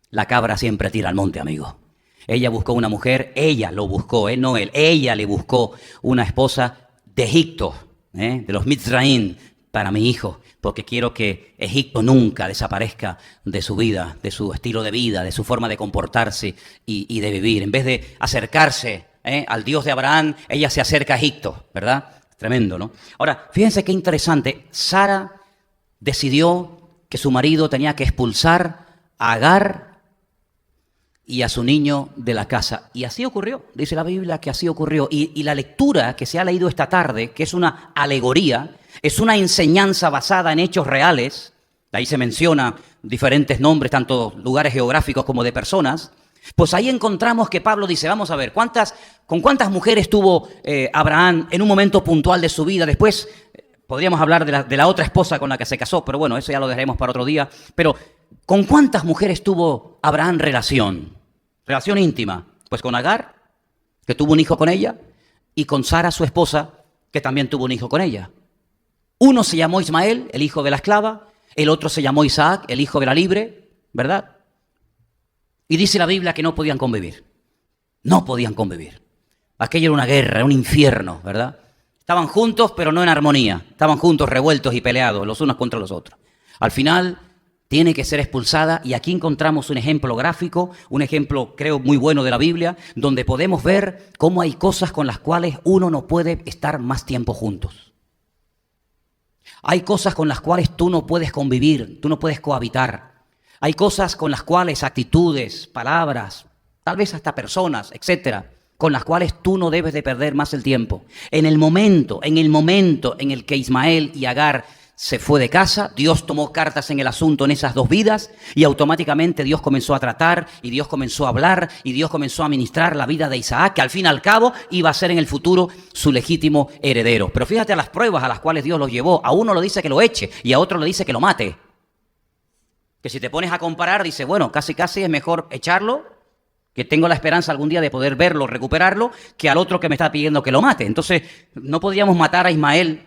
la cabra siempre tira al monte, amigo. Ella buscó una mujer, ella lo buscó, no él, ella le buscó una esposa de Egipto, de los Mitzraim, para mi hijo, porque quiero que Egipto nunca desaparezca de su vida, de su estilo de vida, de su forma de comportarse y de vivir. En vez de acercarse al Dios de Abraham, ella se acerca a Egipto, ¿verdad? Tremendo, ¿no? Ahora, fíjense qué interesante. Sara decidió que su marido tenía que expulsar a Agar y a su niño de la casa. Y así ocurrió, dice la Biblia que así ocurrió. Y la lectura que se ha leído esta tarde, que es una alegoría, es una enseñanza basada en hechos reales. Ahí se menciona diferentes nombres, tanto lugares geográficos como de personas. Pues ahí encontramos que Pablo dice, vamos a ver, ¿con cuántas mujeres tuvo Abraham en un momento puntual de su vida? Después podríamos hablar de la otra esposa con la que se casó, pero bueno, eso ya lo dejaremos para otro día. Pero, ¿con cuántas mujeres tuvo Abraham relación íntima? Pues con Agar, que tuvo un hijo con ella, y con Sara, su esposa, que también tuvo un hijo con ella. Uno se llamó Ismael, el hijo de la esclava, el otro se llamó Isaac, el hijo de la libre, ¿verdad? Y dice la Biblia que no podían convivir. No podían convivir. Aquello era una guerra, era un infierno, ¿verdad? Estaban juntos, pero no en armonía. Estaban juntos, revueltos y peleados, los unos contra los otros. Al final, tiene que ser expulsada, y aquí encontramos un ejemplo gráfico, un ejemplo, creo, muy bueno de la Biblia, donde podemos ver cómo hay cosas con las cuales uno no puede estar más tiempo juntos. Hay cosas con las cuales tú no puedes convivir, tú no puedes cohabitar. Hay cosas con las cuales, actitudes, palabras, tal vez hasta personas, etcétera, con las cuales tú no debes de perder más el tiempo. En el momento en el que Ismael y Agar se fue de casa, Dios tomó cartas en el asunto en esas dos vidas, y automáticamente Dios comenzó a tratar, y Dios comenzó a hablar, y Dios comenzó a ministrar la vida de Isaac, que al fin y al cabo iba a ser en el futuro su legítimo heredero. Pero fíjate a las pruebas a las cuales Dios los llevó. A uno le dice que lo eche y a otro le dice que lo mate. Que si te pones a comparar, dice, bueno, casi es mejor echarlo, que tengo la esperanza algún día de poder verlo, recuperarlo, que al otro que me está pidiendo que lo mate. Entonces, no podíamos matar a Ismael.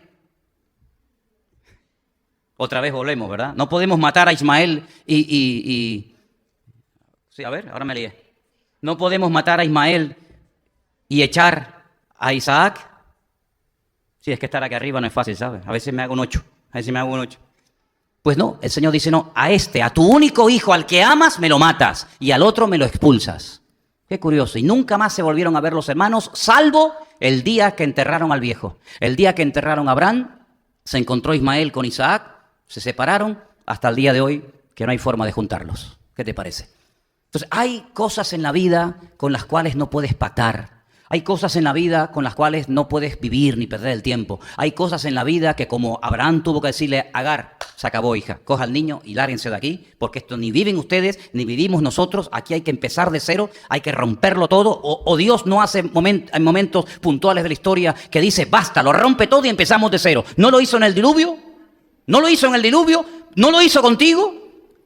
Otra vez volvemos, ¿verdad? No podemos matar a Ismael Sí, a ver, ahora me lié. No podemos matar a Ismael y echar a Isaac. Sí, es que estar aquí arriba no es fácil, ¿sabes? A veces me hago un 8. Pues no, el Señor dice, no, a tu único hijo, al que amas, me lo matas, y al otro me lo expulsas. Qué curioso. Y nunca más se volvieron a ver los hermanos, salvo el día que enterraron al viejo. El día que enterraron a Abraham, se encontró Ismael con Isaac, se separaron, hasta el día de hoy, que no hay forma de juntarlos. ¿Qué te parece? Entonces, hay cosas en la vida con las cuales no puedes pactar. Hay cosas en la vida con las cuales no puedes vivir ni perder el tiempo. Hay cosas en la vida que, como Abraham tuvo que decirle a Agar, se acabó, hija, coja al niño y lárguense de aquí, porque esto ni viven ustedes, ni vivimos nosotros, aquí hay que empezar de cero, hay que romperlo todo, o Dios no hace en momentos puntuales de la historia que dice, basta, lo rompe todo y empezamos de cero. ¿No lo hizo en el diluvio? ¿No lo hizo en el diluvio? ¿No lo hizo contigo?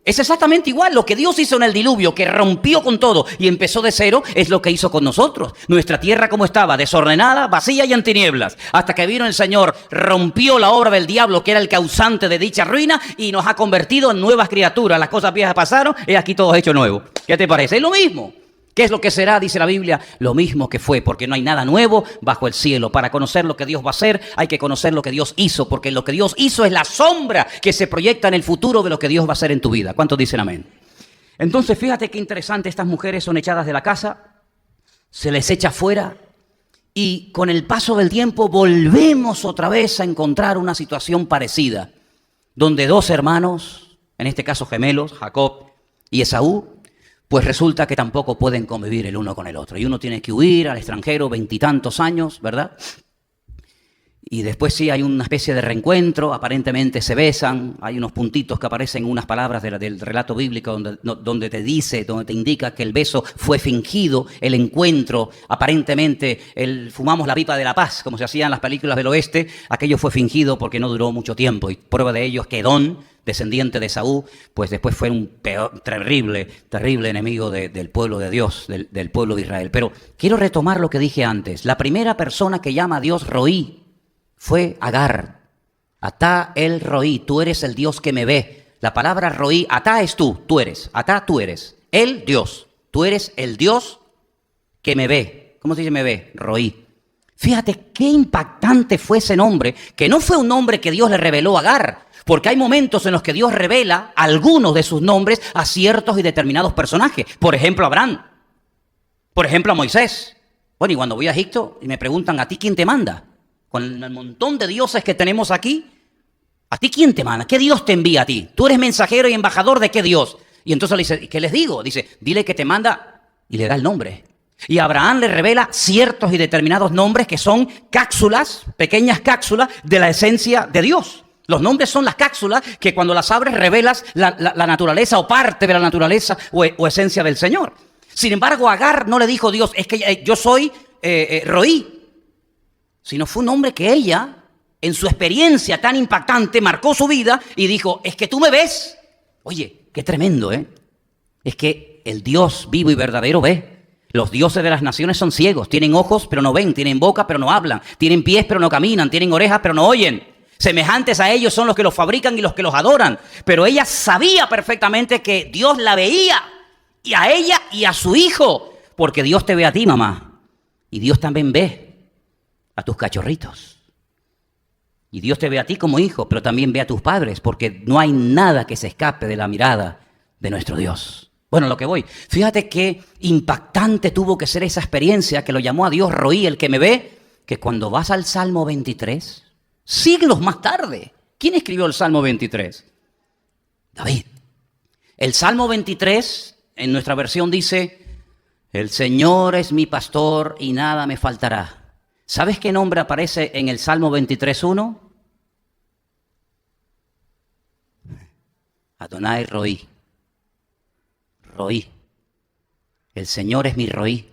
Es exactamente igual. Lo que Dios hizo en el diluvio, que rompió con todo y empezó de cero, es lo que hizo con nosotros. Nuestra tierra como estaba, desordenada, vacía y en tinieblas. Hasta que vino el Señor, rompió la obra del diablo, que era el causante de dicha ruina, y nos ha convertido en nuevas criaturas. Las cosas viejas pasaron y aquí todo es hecho nuevo. ¿Qué te parece? Es lo mismo. ¿Qué es lo que será? Dice la Biblia, lo mismo que fue, porque no hay nada nuevo bajo el cielo. Para conocer lo que Dios va a hacer, hay que conocer lo que Dios hizo, porque lo que Dios hizo es la sombra que se proyecta en el futuro de lo que Dios va a hacer en tu vida. ¿Cuántos dicen amén? Entonces, fíjate qué interesante, estas mujeres son echadas de la casa, se les echa fuera, y con el paso del tiempo volvemos otra vez a encontrar una situación parecida, donde dos hermanos, en este caso gemelos, Jacob y Esaú, pues resulta que tampoco pueden convivir el uno con el otro. Y uno tiene que huir al extranjero 20 y tantos años, ¿verdad? Y después sí hay una especie de reencuentro, aparentemente se besan, hay unos puntitos que aparecen en unas palabras del relato bíblico donde te dice, donde te indica que el beso fue fingido, el encuentro, aparentemente fumamos la pipa de la paz, como se hacía en las películas del oeste, aquello fue fingido porque no duró mucho tiempo. Y prueba de ello es que Edom, descendiente de Saúl, pues después fue un terrible enemigo del pueblo de Dios, del pueblo de Israel. Pero quiero retomar lo que dije antes. La primera persona que llama a Dios Roí fue Agar. Atá el Roí, tú eres el Dios que me ve. La palabra Roí, Atá es tú eres. Atá tú eres. El Dios, tú eres el Dios que me ve. ¿Cómo se dice me ve? Roí. Fíjate qué impactante fue ese nombre, que no fue un nombre que Dios le reveló a Agar, porque hay momentos en los que Dios revela algunos de sus nombres a ciertos y determinados personajes. Por ejemplo, a Abraham. Por ejemplo, a Moisés. Bueno, y cuando voy a Egipto y me preguntan, ¿a ti quién te manda? Con el montón de dioses que tenemos aquí, ¿a ti quién te manda? ¿Qué Dios te envía a ti? Tú eres mensajero y embajador de qué Dios. Y entonces le dice, ¿qué les digo? Dice, dile que te manda y le da el nombre. Y Abraham le revela ciertos y determinados nombres que son cápsulas, pequeñas cápsulas de la esencia de Dios. Los nombres son las cápsulas que cuando las abres revelas la naturaleza o parte de la naturaleza o esencia del Señor. Sin embargo, a Agar no le dijo Dios, es que yo soy Roí, sino fue un hombre que ella, en su experiencia tan impactante, marcó su vida y dijo, es que tú me ves. Oye, qué tremendo, ¿eh? Es que el Dios vivo y verdadero ve. Los dioses de las naciones son ciegos, tienen ojos pero no ven, tienen boca pero no hablan, tienen pies pero no caminan, tienen orejas pero no oyen. Semejantes a ellos son los que los fabrican y los que los adoran. Pero ella sabía perfectamente que Dios la veía, y a ella y a su hijo, porque Dios te ve a ti, mamá, y Dios también ve a tus cachorritos. Y Dios te ve a ti como hijo, pero también ve a tus padres, porque no hay nada que se escape de la mirada de nuestro Dios. Bueno, lo que voy. Fíjate qué impactante tuvo que ser esa experiencia que lo llamó a Dios Roí, el que me ve, que cuando vas al Salmo 23, siglos más tarde, ¿quién escribió el Salmo 23? David. El Salmo 23, en nuestra versión dice, el Señor es mi pastor y nada me faltará. ¿Sabes qué nombre aparece en el Salmo 23:1? Adonai Roí. Roí. El Señor es mi Roí.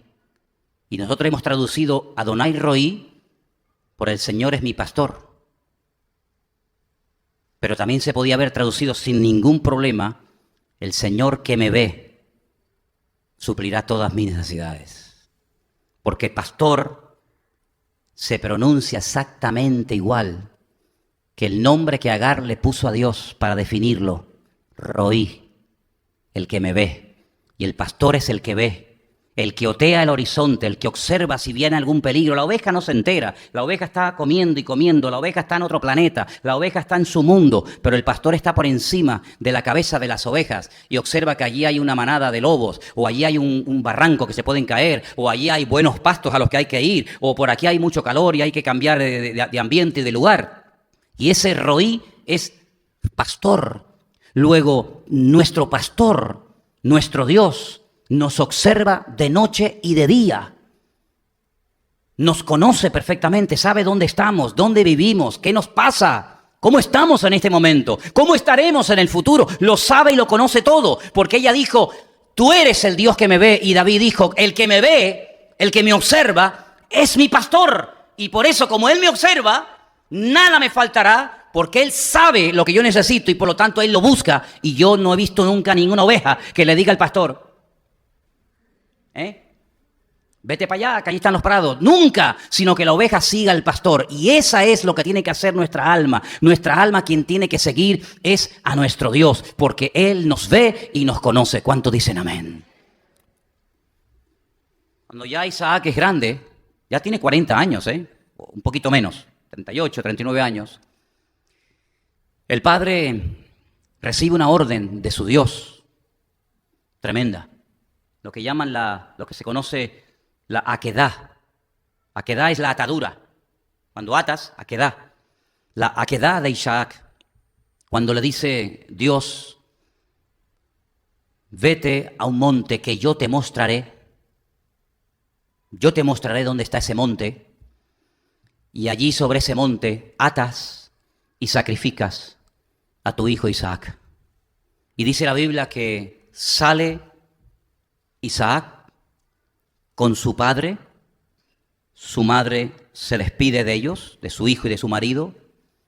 Y nosotros hemos traducido Adonai Roí por el Señor es mi pastor. Pero también se podía haber traducido sin ningún problema, el Señor que me ve suplirá todas mis necesidades. Porque pastor se pronuncia exactamente igual que el nombre que Agar le puso a Dios para definirlo, Roí, el que me ve. Y el pastor es el que ve, el que otea el horizonte, el que observa si viene algún peligro. La oveja no se entera, la oveja está comiendo y comiendo, la oveja está en otro planeta, la oveja está en su mundo, pero el pastor está por encima de la cabeza de las ovejas y observa que allí hay una manada de lobos, o allí hay un barranco que se pueden caer, o allí hay buenos pastos a los que hay que ir, o por aquí hay mucho calor y hay que cambiar de ambiente y de lugar. Y ese Roí es pastor. Luego, nuestro pastor, nuestro Dios, nos observa de noche y de día. Nos conoce perfectamente, sabe dónde estamos, dónde vivimos, qué nos pasa, cómo estamos en este momento, cómo estaremos en el futuro. Lo sabe y lo conoce todo, porque ella dijo, tú eres el Dios que me ve. Y David dijo, el que me ve, el que me observa, es mi pastor. Y por eso, como él me observa, nada me faltará, porque él sabe lo que yo necesito y por lo tanto él lo busca. Y yo no he visto nunca ninguna oveja que le diga al pastor, vete para allá, que allí están los prados. Nunca, sino que la oveja siga al pastor. Y esa es lo que tiene que hacer nuestra alma. Nuestra alma quien tiene que seguir es a nuestro Dios, porque él nos ve y nos conoce. ¿Cuánto dicen amén? Cuando ya Isaac es grande, ya tiene 40 años, un poquito menos, 38, 39 años. El padre recibe una orden de su Dios, tremenda, lo que llaman lo que se conoce la aquedá. Aquedá es la atadura. Cuando atas, aquedá. La aquedá de Isaac, cuando le dice Dios, vete a un monte que yo te mostraré dónde está ese monte, y allí sobre ese monte atas y sacrificas a tu hijo Isaac. Y dice la Biblia que sale Isaac con su padre, su madre se despide de ellos, de su hijo y de su marido.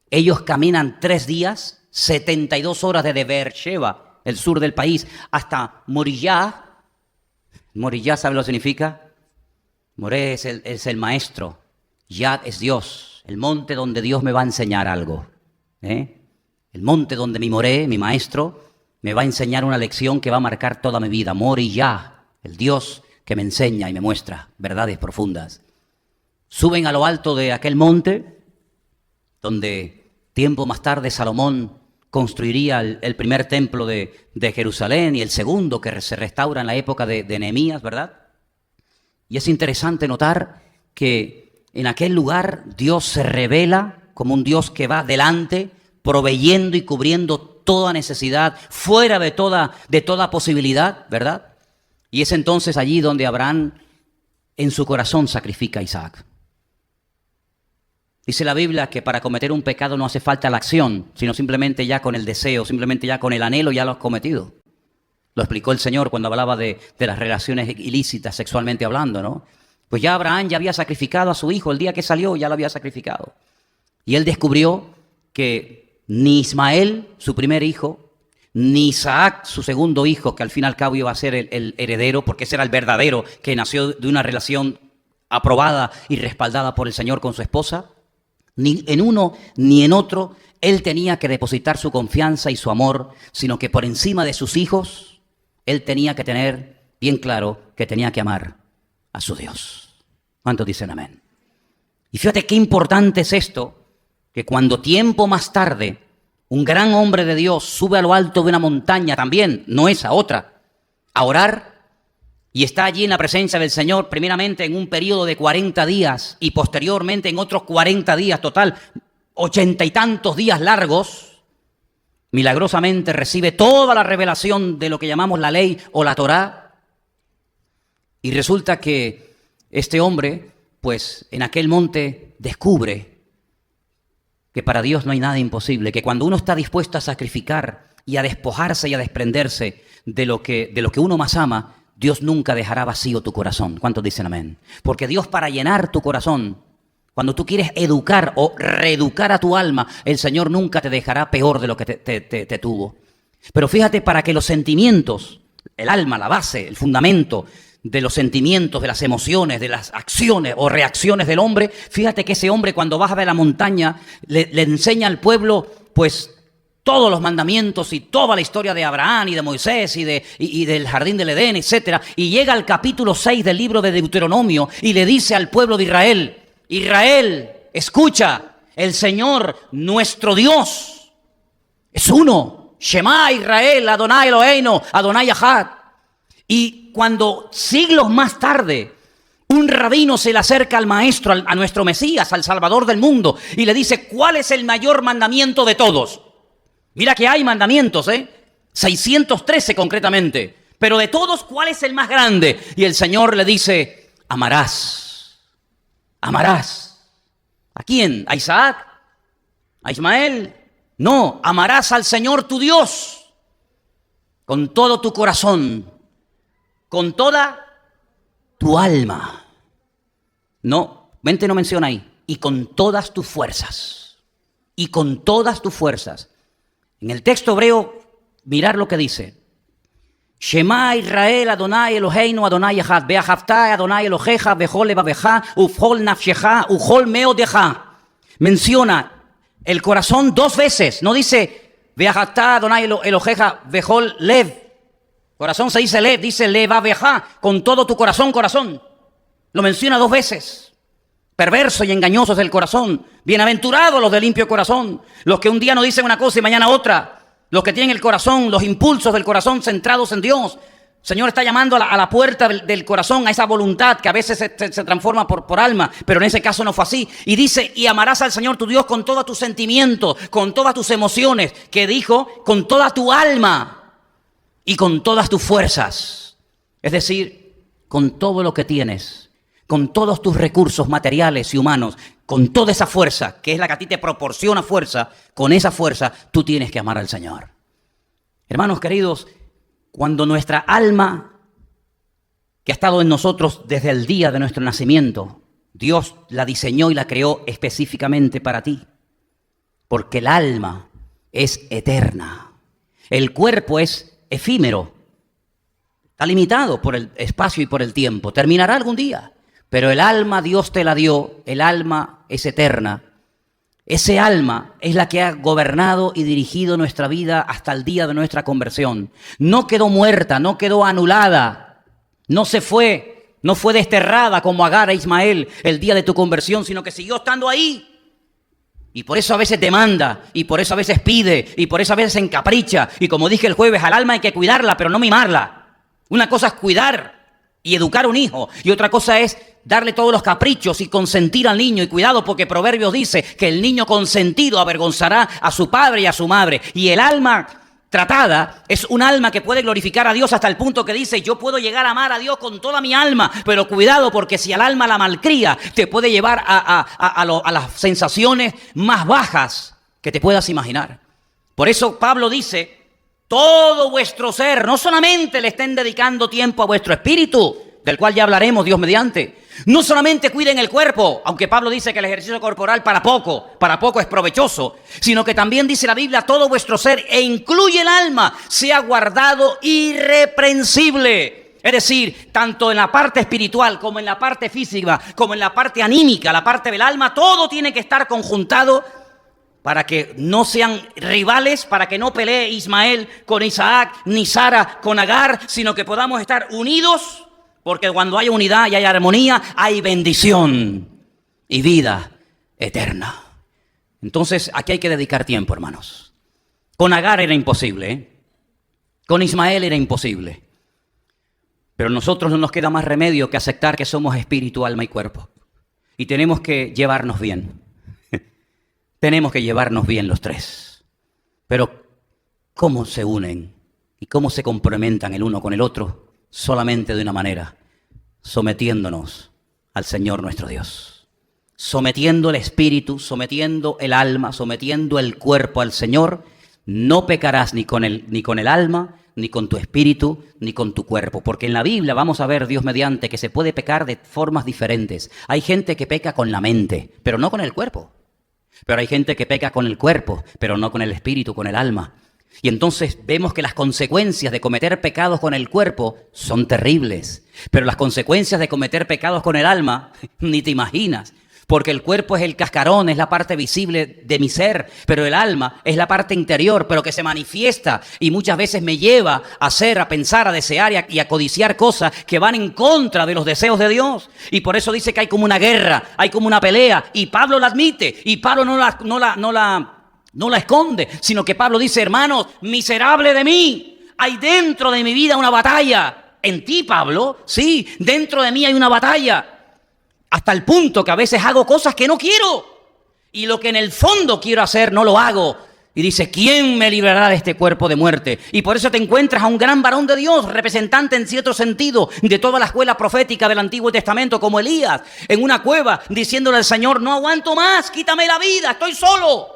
Ellos caminan 3 días, 72 horas desde Beersheba, el sur del país, hasta Moriah. Moriah, ¿sabe lo que significa? Moré es el maestro, Yad es Dios, el monte donde Dios me va a enseñar algo. El monte donde mi Moré, mi maestro, me va a enseñar una lección que va a marcar toda mi vida. Moriah, el Dios que me enseña y me muestra verdades profundas. Suben a lo alto de aquel monte, donde tiempo más tarde Salomón construiría el primer templo de Jerusalén y el segundo que se restaura en la época de Nehemías, ¿verdad? Y es interesante notar que en aquel lugar Dios se revela como un Dios que va delante, proveyendo y cubriendo toda necesidad, fuera de toda posibilidad, ¿verdad? Y es entonces allí donde Abraham en su corazón sacrifica a Isaac. Dice la Biblia que para cometer un pecado no hace falta la acción, sino simplemente ya con el deseo, simplemente ya con el anhelo ya lo has cometido. Lo explicó el Señor cuando hablaba de las relaciones ilícitas sexualmente hablando, ¿no? Pues ya Abraham ya había sacrificado a su hijo, el día que salió ya lo había sacrificado. Y él descubrió que ni Ismael, su primer hijo, ni Isaac, su segundo hijo, que al fin y al cabo iba a ser el heredero, porque ese era el verdadero, que nació de una relación aprobada y respaldada por el Señor con su esposa, ni en uno ni en otro él tenía que depositar su confianza y su amor, sino que por encima de sus hijos, él tenía que tener bien claro que tenía que amar a su Dios. ¿Cuántos dicen amén? Y fíjate qué importante es esto, que cuando tiempo más tarde un gran hombre de Dios sube a lo alto de una montaña también, no esa, otra, a orar, y está allí en la presencia del Señor, primeramente en un periodo de 40 días y posteriormente en otros 40 días, total, 80 y tantos días largos, milagrosamente recibe toda la revelación de lo que llamamos la ley o la Torá. Y resulta que este hombre, pues en aquel monte descubre que para Dios no hay nada imposible, que cuando uno está dispuesto a sacrificar y a despojarse y a desprenderse de lo que uno más ama, Dios nunca dejará vacío tu corazón. ¿Cuántos dicen amén? Porque Dios, para llenar tu corazón, cuando tú quieres educar o reeducar a tu alma, el Señor nunca te dejará peor de lo que te tuvo. Pero fíjate, para que los sentimientos, el alma, la base, el fundamento de los sentimientos, de las emociones, de las acciones o reacciones del hombre, fíjate que ese hombre cuando baja de la montaña le enseña al pueblo, pues, todos los mandamientos y toda la historia de Abraham y de Moisés y del jardín del Edén, etc. Y llega al capítulo 6 del libro de Deuteronomio y le dice al pueblo de Israel: Israel, escucha, el Señor, nuestro Dios, es uno. Shema Israel, Adonai Eloheinu, Adonai Echad. Y cuando siglos más tarde un rabino se le acerca al maestro, a nuestro Mesías, al Salvador del mundo, y le dice: ¿cuál es el mayor mandamiento de todos? Mira que hay mandamientos, 613 concretamente. Pero de todos, ¿cuál es el más grande? Y el Señor le dice: amarás. Amarás. ¿A quién? ¿A Isaac? ¿A Ismael? No, amarás al Señor tu Dios con todo tu corazón, con toda tu alma. No, mente no menciona ahí. Y con todas tus fuerzas. Y con todas tus fuerzas. En el texto hebreo, mirar lo que dice: Shema Israel, Adonai Eloheinu, Adonai Echad, Beahavta Adonai Eloheja, Bechol levaveja, ufol nafsheja, ujol meodeja. Menciona el corazón 2 veces, no dice Beahavta Adonai Eloheja, Bechol lev. Corazón se dice lev, dice levaveja, con todo tu corazón, corazón. Lo menciona 2 veces. Perverso y engañoso es el corazón. Bienaventurados los de limpio corazón, los que un día no dicen una cosa y mañana otra, los que tienen el corazón, los impulsos del corazón centrados en Dios. El Señor está llamando a la puerta del corazón, a esa voluntad que a veces se transforma por alma, pero en ese caso no fue así. Y dice: y amarás al Señor tu Dios con todos tus sentimientos, con todas tus emociones, que dijo, con toda tu alma y con todas tus fuerzas. Es decir, con todo lo que tienes, con todos tus recursos materiales y humanos. con toda esa fuerza, que es la que a ti te proporciona fuerza, con esa fuerza tú tienes que amar al Señor. Hermanos queridos, cuando nuestra alma, que ha estado en nosotros desde el día de nuestro nacimiento, Dios la diseñó y la creó específicamente para ti, porque el alma es eterna. El cuerpo es efímero, está limitado por el espacio y por el tiempo, terminará algún día. Pero el alma Dios te la dio, el alma es eterna. Ese alma es la que ha gobernado y dirigido nuestra vida hasta el día de nuestra conversión. No quedó muerta, no quedó anulada, no se fue, no fue desterrada como Agar e Ismael el día de tu conversión, sino que siguió estando ahí. Y por eso a veces demanda, y por eso a veces pide, y por eso a veces se encapricha. Y como dije el jueves, al alma hay que cuidarla, pero no mimarla. Una cosa es cuidar y educar a un hijo, y otra cosa es darle todos los caprichos y consentir al niño. Y cuidado, porque Proverbios dice que el niño consentido avergonzará a su padre y a su madre. Y el alma tratada es un alma que puede glorificar a Dios hasta el punto que dice: yo puedo llegar a amar a Dios con toda mi alma. Pero cuidado, porque si al alma la malcría, te puede llevar a las sensaciones más bajas que te puedas imaginar. Por eso Pablo dice: todo vuestro ser, no solamente le estén dedicando tiempo a vuestro espíritu, del cual ya hablaremos Dios mediante. No solamente cuiden el cuerpo, aunque Pablo dice que el ejercicio corporal para poco es provechoso, sino que también dice la Biblia: todo vuestro ser, e incluye el alma, sea guardado irreprensible. Es decir, tanto en la parte espiritual como en la parte física, como en la parte anímica, la parte del alma, todo tiene que estar conjuntado para que no sean rivales, para que no pelee Ismael con Isaac, ni Sara con Agar, sino que podamos estar unidos. Porque cuando hay unidad y hay armonía, hay bendición y vida eterna. Entonces, aquí hay que dedicar tiempo, hermanos. Con Agar era imposible, ¿eh? Con Ismael era imposible. Pero a nosotros no nos queda más remedio que aceptar que somos espíritu, alma y cuerpo. Y tenemos que llevarnos bien. Tenemos que llevarnos bien los tres. Pero, ¿cómo se unen y cómo se complementan el uno con el otro? Solamente de una manera: sometiéndonos al Señor nuestro Dios. Sometiendo el espíritu, sometiendo el alma, sometiendo el cuerpo al Señor, no pecarás ni con el alma, ni con tu espíritu, ni con tu cuerpo. Porque en la Biblia vamos a ver, Dios mediante, que se puede pecar de formas diferentes. Hay gente que peca con la mente, pero no con el cuerpo. Pero hay gente que peca con el cuerpo, pero no con el espíritu, con el alma. Y entonces vemos que las consecuencias de cometer pecados con el cuerpo son terribles. Pero las consecuencias de cometer pecados con el alma, ni te imaginas. Porque el cuerpo es el cascarón, es la parte visible de mi ser, pero el alma es la parte interior, pero que se manifiesta y muchas veces me lleva a hacer, a pensar, a desear y a codiciar cosas que van en contra de los deseos de Dios. Y por eso dice que hay como una guerra, hay como una pelea, y Pablo la admite, y Pablo no la esconde, sino que Pablo dice: hermanos, miserable de mí, hay dentro de mi vida una batalla. En ti, Pablo, sí, dentro de mí hay una batalla. Hasta el punto que a veces hago cosas que no quiero. Y lo que en el fondo quiero hacer, no lo hago. Y dice: ¿quién me librará de este cuerpo de muerte? Y por eso te encuentras a un gran varón de Dios, representante en cierto sentido de toda la escuela profética del Antiguo Testamento, como Elías, en una cueva, diciéndole al Señor: no aguanto más, quítame la vida, estoy solo.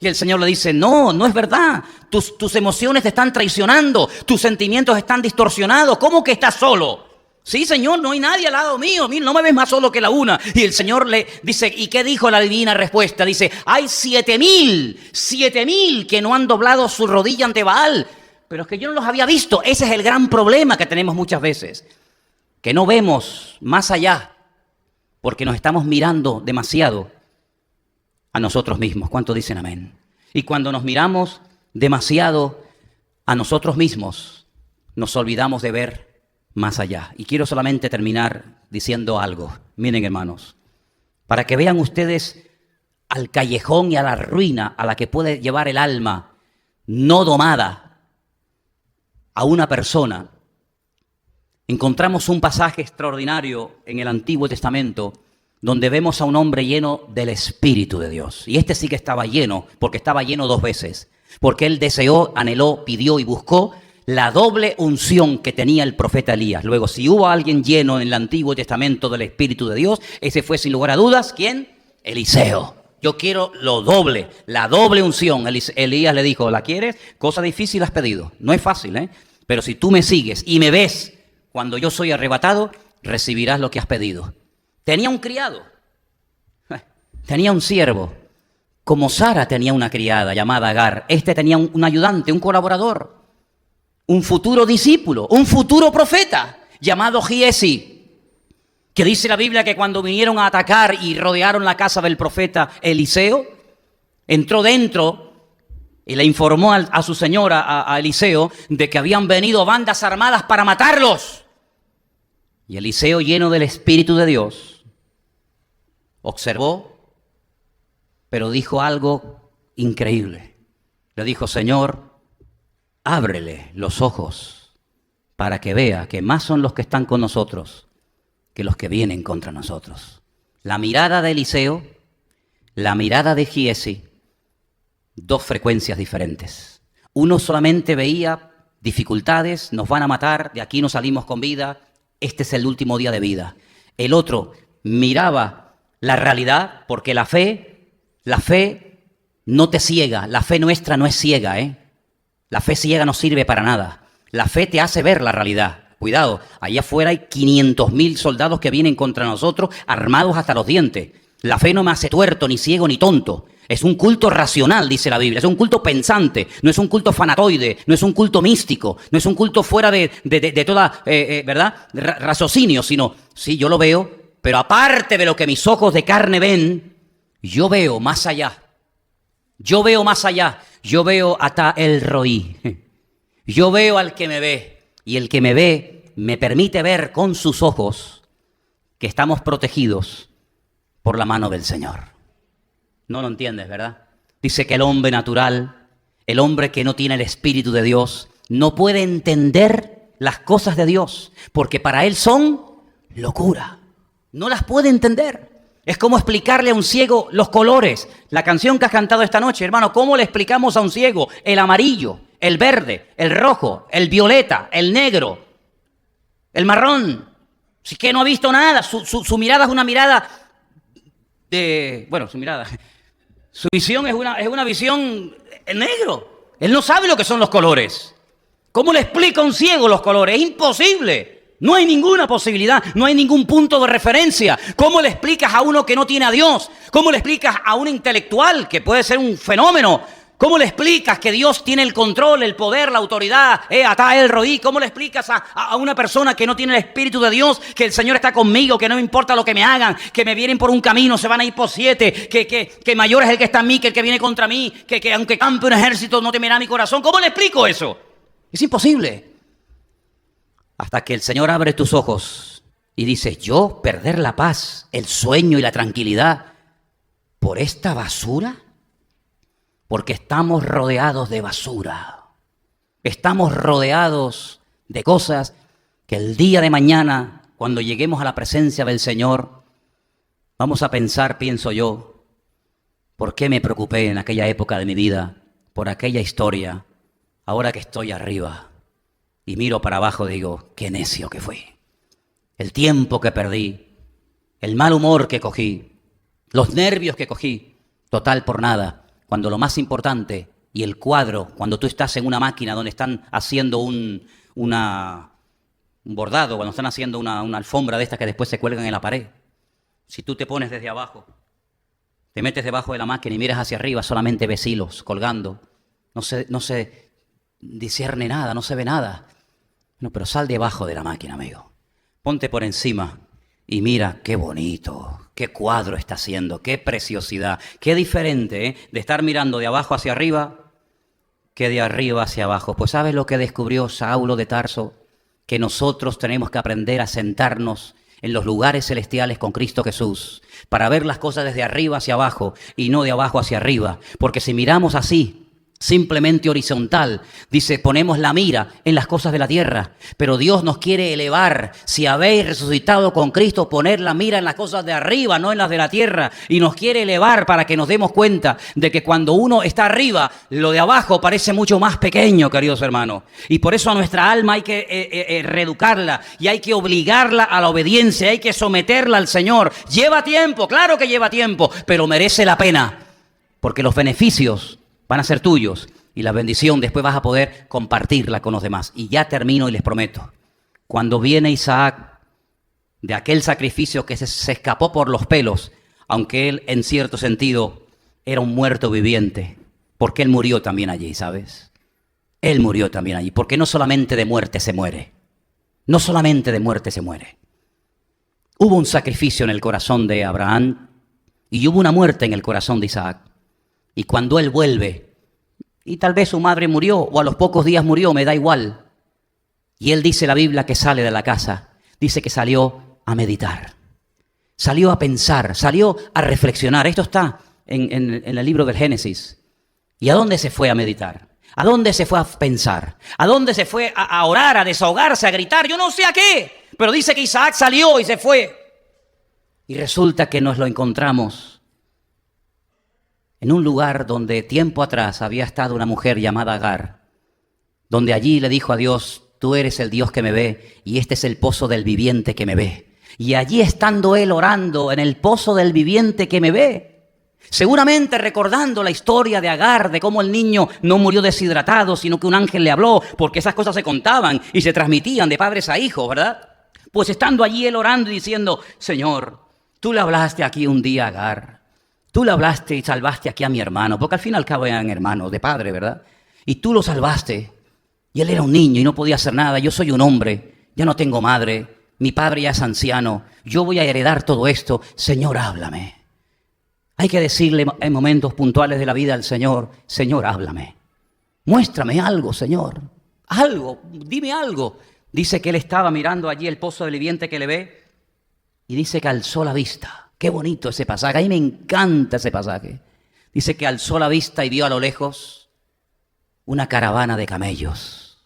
Y el Señor le dice: no es verdad. Tus emociones te están traicionando, tus sentimientos están distorsionados. ¿Cómo que estás solo? Sí, Señor, no hay nadie al lado mío, no me ves más solo que la una. Y el Señor le dice: ¿y qué dijo la divina respuesta? Dice: hay 7,000 que no han doblado su rodilla ante Baal. Pero es que yo no los había visto. Ese es el gran problema que tenemos muchas veces, que no vemos más allá, porque nos estamos mirando demasiado a nosotros mismos. ¿Cuánto dicen amén? Y cuando nos miramos demasiado a nosotros mismos, nos olvidamos de ver más allá. Y quiero solamente terminar diciendo algo. Miren, hermanos, para que vean ustedes al callejón y a la ruina a la que puede llevar el alma no domada a una persona, encontramos un pasaje extraordinario en el Antiguo Testamento donde vemos a un hombre lleno del Espíritu de Dios. Y este sí que estaba lleno, porque estaba lleno 2 veces. Porque él deseó, anheló, pidió y buscó la doble unción que tenía el profeta Elías. Luego, si hubo alguien lleno en el Antiguo Testamento del Espíritu de Dios, ese fue sin lugar a dudas, ¿quién? Eliseo. Yo quiero lo doble, la doble unción. Elías le dijo, ¿la quieres? Cosa difícil has pedido. No es fácil, ¿eh? Pero si tú me sigues y me ves cuando yo soy arrebatado, recibirás lo que has pedido. Tenía un criado, tenía un siervo. Como Sara tenía una criada llamada Agar, este tenía un ayudante, un colaborador, un futuro discípulo, un futuro profeta llamado Giesi. Que dice la Biblia que cuando vinieron a atacar y rodearon la casa del profeta Eliseo, entró dentro y le informó a su señora, a Eliseo, de que habían venido bandas armadas para matarlos. Y Eliseo, lleno del Espíritu de Dios, observó, pero dijo algo increíble. Le dijo, Señor, ábrele los ojos para que vea que más son los que están con nosotros que los que vienen contra nosotros. La mirada de Eliseo, la mirada de Giesi, dos frecuencias diferentes. Uno solamente veía dificultades, nos van a matar, de aquí no salimos con vida, este es el último día de vida. El otro miraba la realidad, porque la fe no te ciega, la fe nuestra no es ciega, ¿eh? La fe ciega no sirve para nada. La fe te hace ver la realidad. Cuidado, allá afuera hay 500.000 soldados que vienen contra nosotros armados hasta los dientes. La fe no me hace tuerto, ni ciego, ni tonto. Es un culto racional, dice la Biblia. Es un culto pensante, no es un culto fanatoide, no es un culto místico, no es un culto fuera de toda, ¿verdad? Raciocinio, sino, sí, yo lo veo, pero aparte de lo que mis ojos de carne ven, yo veo más allá. Yo veo más allá. Yo veo hasta el Roí. Yo veo al que me ve. Y el que me ve me permite ver con sus ojos que estamos protegidos por la mano del Señor. No lo entiendes, ¿verdad? Dice que el hombre natural, el hombre que no tiene el Espíritu de Dios, no puede entender las cosas de Dios, porque para él son locura. No las puede entender. Es como explicarle a un ciego los colores. La canción que has cantado esta noche, hermano, ¿cómo le explicamos a un ciego el amarillo, el verde, el rojo, el violeta, el negro, el marrón? Si es que no ha visto nada, su mirada es una mirada de... Bueno, su visión es una visión en negro. Él no sabe lo que son los colores. ¿Cómo le explica a un ciego los colores? Es imposible. No hay ninguna posibilidad, no hay ningún punto de referencia. ¿Cómo le explicas a uno que no tiene a Dios? ¿Cómo le explicas a un intelectual que puede ser un fenómeno? ¿Cómo le explicas que Dios tiene el control, el poder, la autoridad? Atá el Roí. ¿Cómo le explicas a una persona que no tiene el Espíritu de Dios, que el Señor está conmigo, que no me importa lo que me hagan, que me vienen por un camino, se van a ir por 7, que mayor es el que está en mí que el que viene contra mí, que aunque campe un ejército no temerá mi corazón? ¿Cómo le explico eso? Es imposible. Hasta que el Señor abre tus ojos y dices, yo perder la paz, el sueño y la tranquilidad por esta basura. Porque estamos rodeados de basura. Estamos rodeados de cosas que el día de mañana, cuando lleguemos a la presencia del Señor, vamos a pensar, pienso yo, ¿por qué me preocupé en aquella época de mi vida por aquella historia? Ahora que estoy arriba y miro para abajo, digo, qué necio que fui. El tiempo que perdí, el mal humor que cogí, los nervios que cogí, total por nada. Cuando lo más importante, y el cuadro, cuando tú estás en una máquina donde están haciendo un bordado, cuando están haciendo una alfombra de estas que después se cuelgan en la pared, si tú te pones desde abajo, te metes debajo de la máquina y miras hacia arriba, solamente ves hilos colgando, no se discierne nada, no se ve nada. No, pero sal debajo de la máquina, amigo. Ponte por encima y mira qué bonito, qué cuadro está haciendo, qué preciosidad, qué diferente, de estar mirando de abajo hacia arriba que de arriba hacia abajo. Pues ¿sabes lo que descubrió Saulo de Tarso? Que nosotros tenemos que aprender a sentarnos en los lugares celestiales con Cristo Jesús para ver las cosas desde arriba hacia abajo y no de abajo hacia arriba. Porque si miramos así, simplemente horizontal. Dice, ponemos la mira en las cosas de la tierra, pero Dios nos quiere elevar. Si habéis resucitado con Cristo, poner la mira en las cosas de arriba, no en las de la tierra. Y nos quiere elevar para que nos demos cuenta de que cuando uno está arriba, lo de abajo parece mucho más pequeño, queridos hermanos. Y por eso a nuestra alma hay que reeducarla y hay que obligarla a la obediencia, hay que someterla al Señor. Lleva tiempo, claro que lleva tiempo, pero merece la pena, porque los beneficios van a ser tuyos y la bendición después vas a poder compartirla con los demás. Y ya termino y les prometo, cuando viene Isaac de aquel sacrificio que se escapó por los pelos, aunque él en cierto sentido era un muerto viviente, porque él murió también allí, ¿sabes? Él murió también allí, porque no solamente de muerte se muere, no solamente de muerte se muere. Hubo un sacrificio en el corazón de Abraham y hubo una muerte en el corazón de Isaac. Y cuando él vuelve, y tal vez su madre murió o a los pocos días murió, me da igual. Y él dice la Biblia que sale de la casa, dice que salió a meditar, salió a pensar, salió a reflexionar. Esto está en el libro del Génesis. ¿Y a dónde se fue a meditar? ¿A dónde se fue a pensar? ¿A dónde se fue a orar, a desahogarse, a gritar? Yo no sé a qué, pero dice que Isaac salió y se fue. Y resulta que nos lo encontramos en un lugar donde tiempo atrás había estado una mujer llamada Agar, donde allí le dijo a Dios, tú eres el Dios que me ve y este es el pozo del viviente que me ve. Y allí estando él orando en el pozo del viviente que me ve, seguramente recordando la historia de Agar, de cómo el niño no murió deshidratado, sino que un ángel le habló, porque esas cosas se contaban y se transmitían de padres a hijos, ¿verdad? Pues estando allí él orando y diciendo, Señor, tú le hablaste aquí un día a Agar. Tú le hablaste y salvaste aquí a mi hermano, porque al fin y al cabo eran hermanos de padre, ¿verdad? Y tú lo salvaste. Y él era un niño y no podía hacer nada. Yo soy un hombre, ya no tengo madre, mi padre ya es anciano. Yo voy a heredar todo esto. Señor, háblame. Hay que decirle en momentos puntuales de la vida al Señor, Señor, háblame. Muéstrame algo, Señor. Algo, dime algo. Dice que él estaba mirando allí el pozo del viviente que le ve y dice que alzó la vista. Qué bonito ese pasaje, a mí me encanta ese pasaje. Dice que alzó la vista y vio a lo lejos una caravana de camellos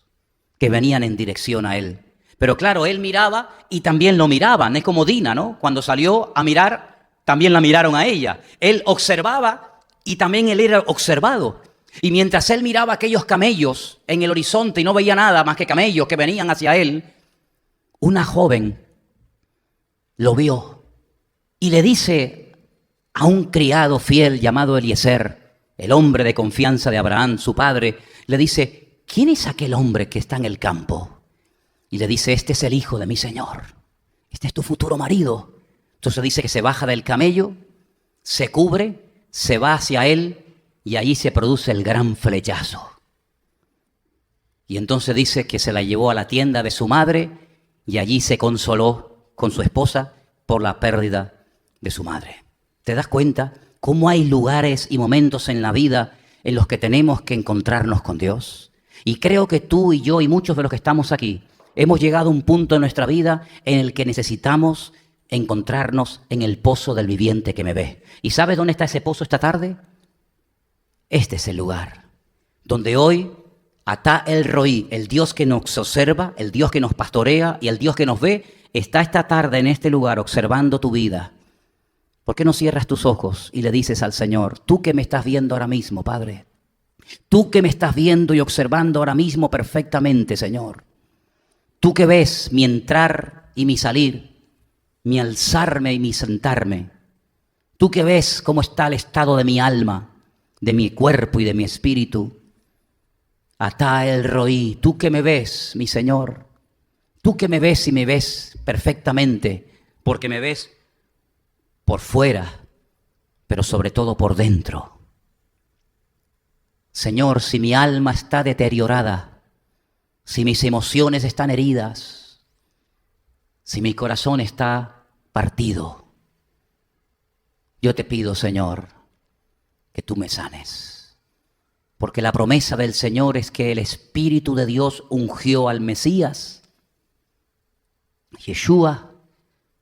que venían en dirección a él. Pero claro, él miraba y también lo miraban. Es como Dina, ¿no? Cuando salió a mirar, también la miraron a ella. Él observaba y también él era observado. Y mientras él miraba aquellos camellos en el horizonte y no veía nada más que camellos que venían hacia él, una joven lo vio. Y le dice a un criado fiel llamado Eliezer, el hombre de confianza de Abraham, su padre, le dice, ¿quién es aquel hombre que está en el campo? Y le dice, este es el hijo de mi señor, este es tu futuro marido. Entonces dice que se baja del camello, se cubre, se va hacia él y ahí se produce el gran flechazo. Y entonces dice que se la llevó a la tienda de su madre y allí se consoló con su esposa por la pérdida de su madre. ¿Te das cuenta cómo hay lugares y momentos en la vida en los que tenemos que encontrarnos con Dios? Y creo que tú y yo y muchos de los que estamos aquí hemos llegado a un punto en nuestra vida en el que necesitamos encontrarnos en el pozo del viviente que me ve. ¿Y sabes dónde está ese pozo esta tarde? Este es el lugar donde hoy Atá el Roí, el Dios que nos observa, el Dios que nos pastorea y el Dios que nos ve, está esta tarde en este lugar observando tu vida. ¿Por qué no cierras tus ojos y le dices al Señor, tú que me estás viendo ahora mismo, Padre, tú que me estás viendo y observando ahora mismo perfectamente, Señor, tú que ves mi entrar y mi salir, mi alzarme y mi sentarme, tú que ves cómo está el estado de mi alma, de mi cuerpo y de mi espíritu, Atá el Roí, tú que me ves, mi Señor, tú que me ves y me ves perfectamente, porque me ves por fuera, pero sobre todo por dentro. Señor, si mi alma está deteriorada, si mis emociones están heridas, si mi corazón está partido, yo te pido, Señor, que tú me sanes. Porque la promesa del Señor es que el Espíritu de Dios ungió al Mesías, Yeshua,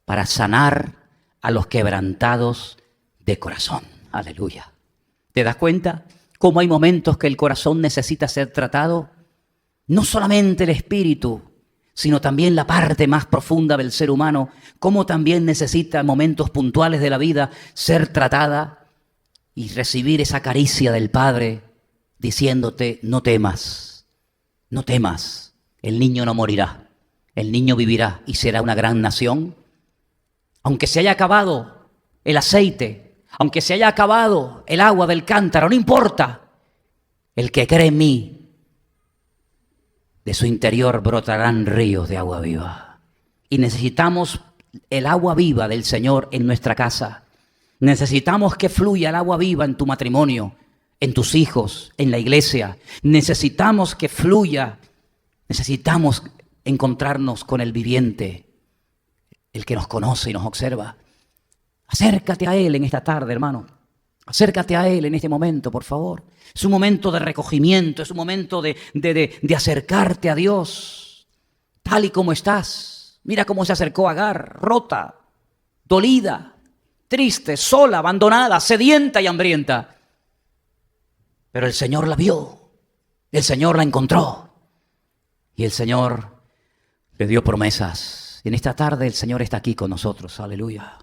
para sanar a los quebrantados de corazón. Aleluya. ¿Te das cuenta cómo hay momentos que el corazón necesita ser tratado. No solamente el espíritu, sino también la parte más profunda del ser humano, cómo también necesita en momentos puntuales de la vida ser tratada y recibir esa caricia del Padre diciéndote: no temas, no temas, el niño no morirá, el niño vivirá y será una gran nación. Aunque se haya acabado el aceite, aunque se haya acabado el agua del cántaro, no importa. El que cree en mí, de su interior brotarán ríos de agua viva. Y necesitamos el agua viva del Señor en nuestra casa. Necesitamos que fluya el agua viva en tu matrimonio, en tus hijos, en la iglesia. Necesitamos que fluya. Necesitamos encontrarnos con el viviente, el que nos conoce y nos observa. Acércate a Él en esta tarde, hermano. Acércate a Él en este momento, por favor. Es un momento de recogimiento, es un momento de acercarte a Dios, tal y como estás. Mira cómo se acercó Agar, rota, dolida, triste, sola, abandonada, sedienta y hambrienta. Pero el Señor la vio, el Señor la encontró y el Señor le dio promesas. Y en esta tarde el Señor está aquí con nosotros, aleluya.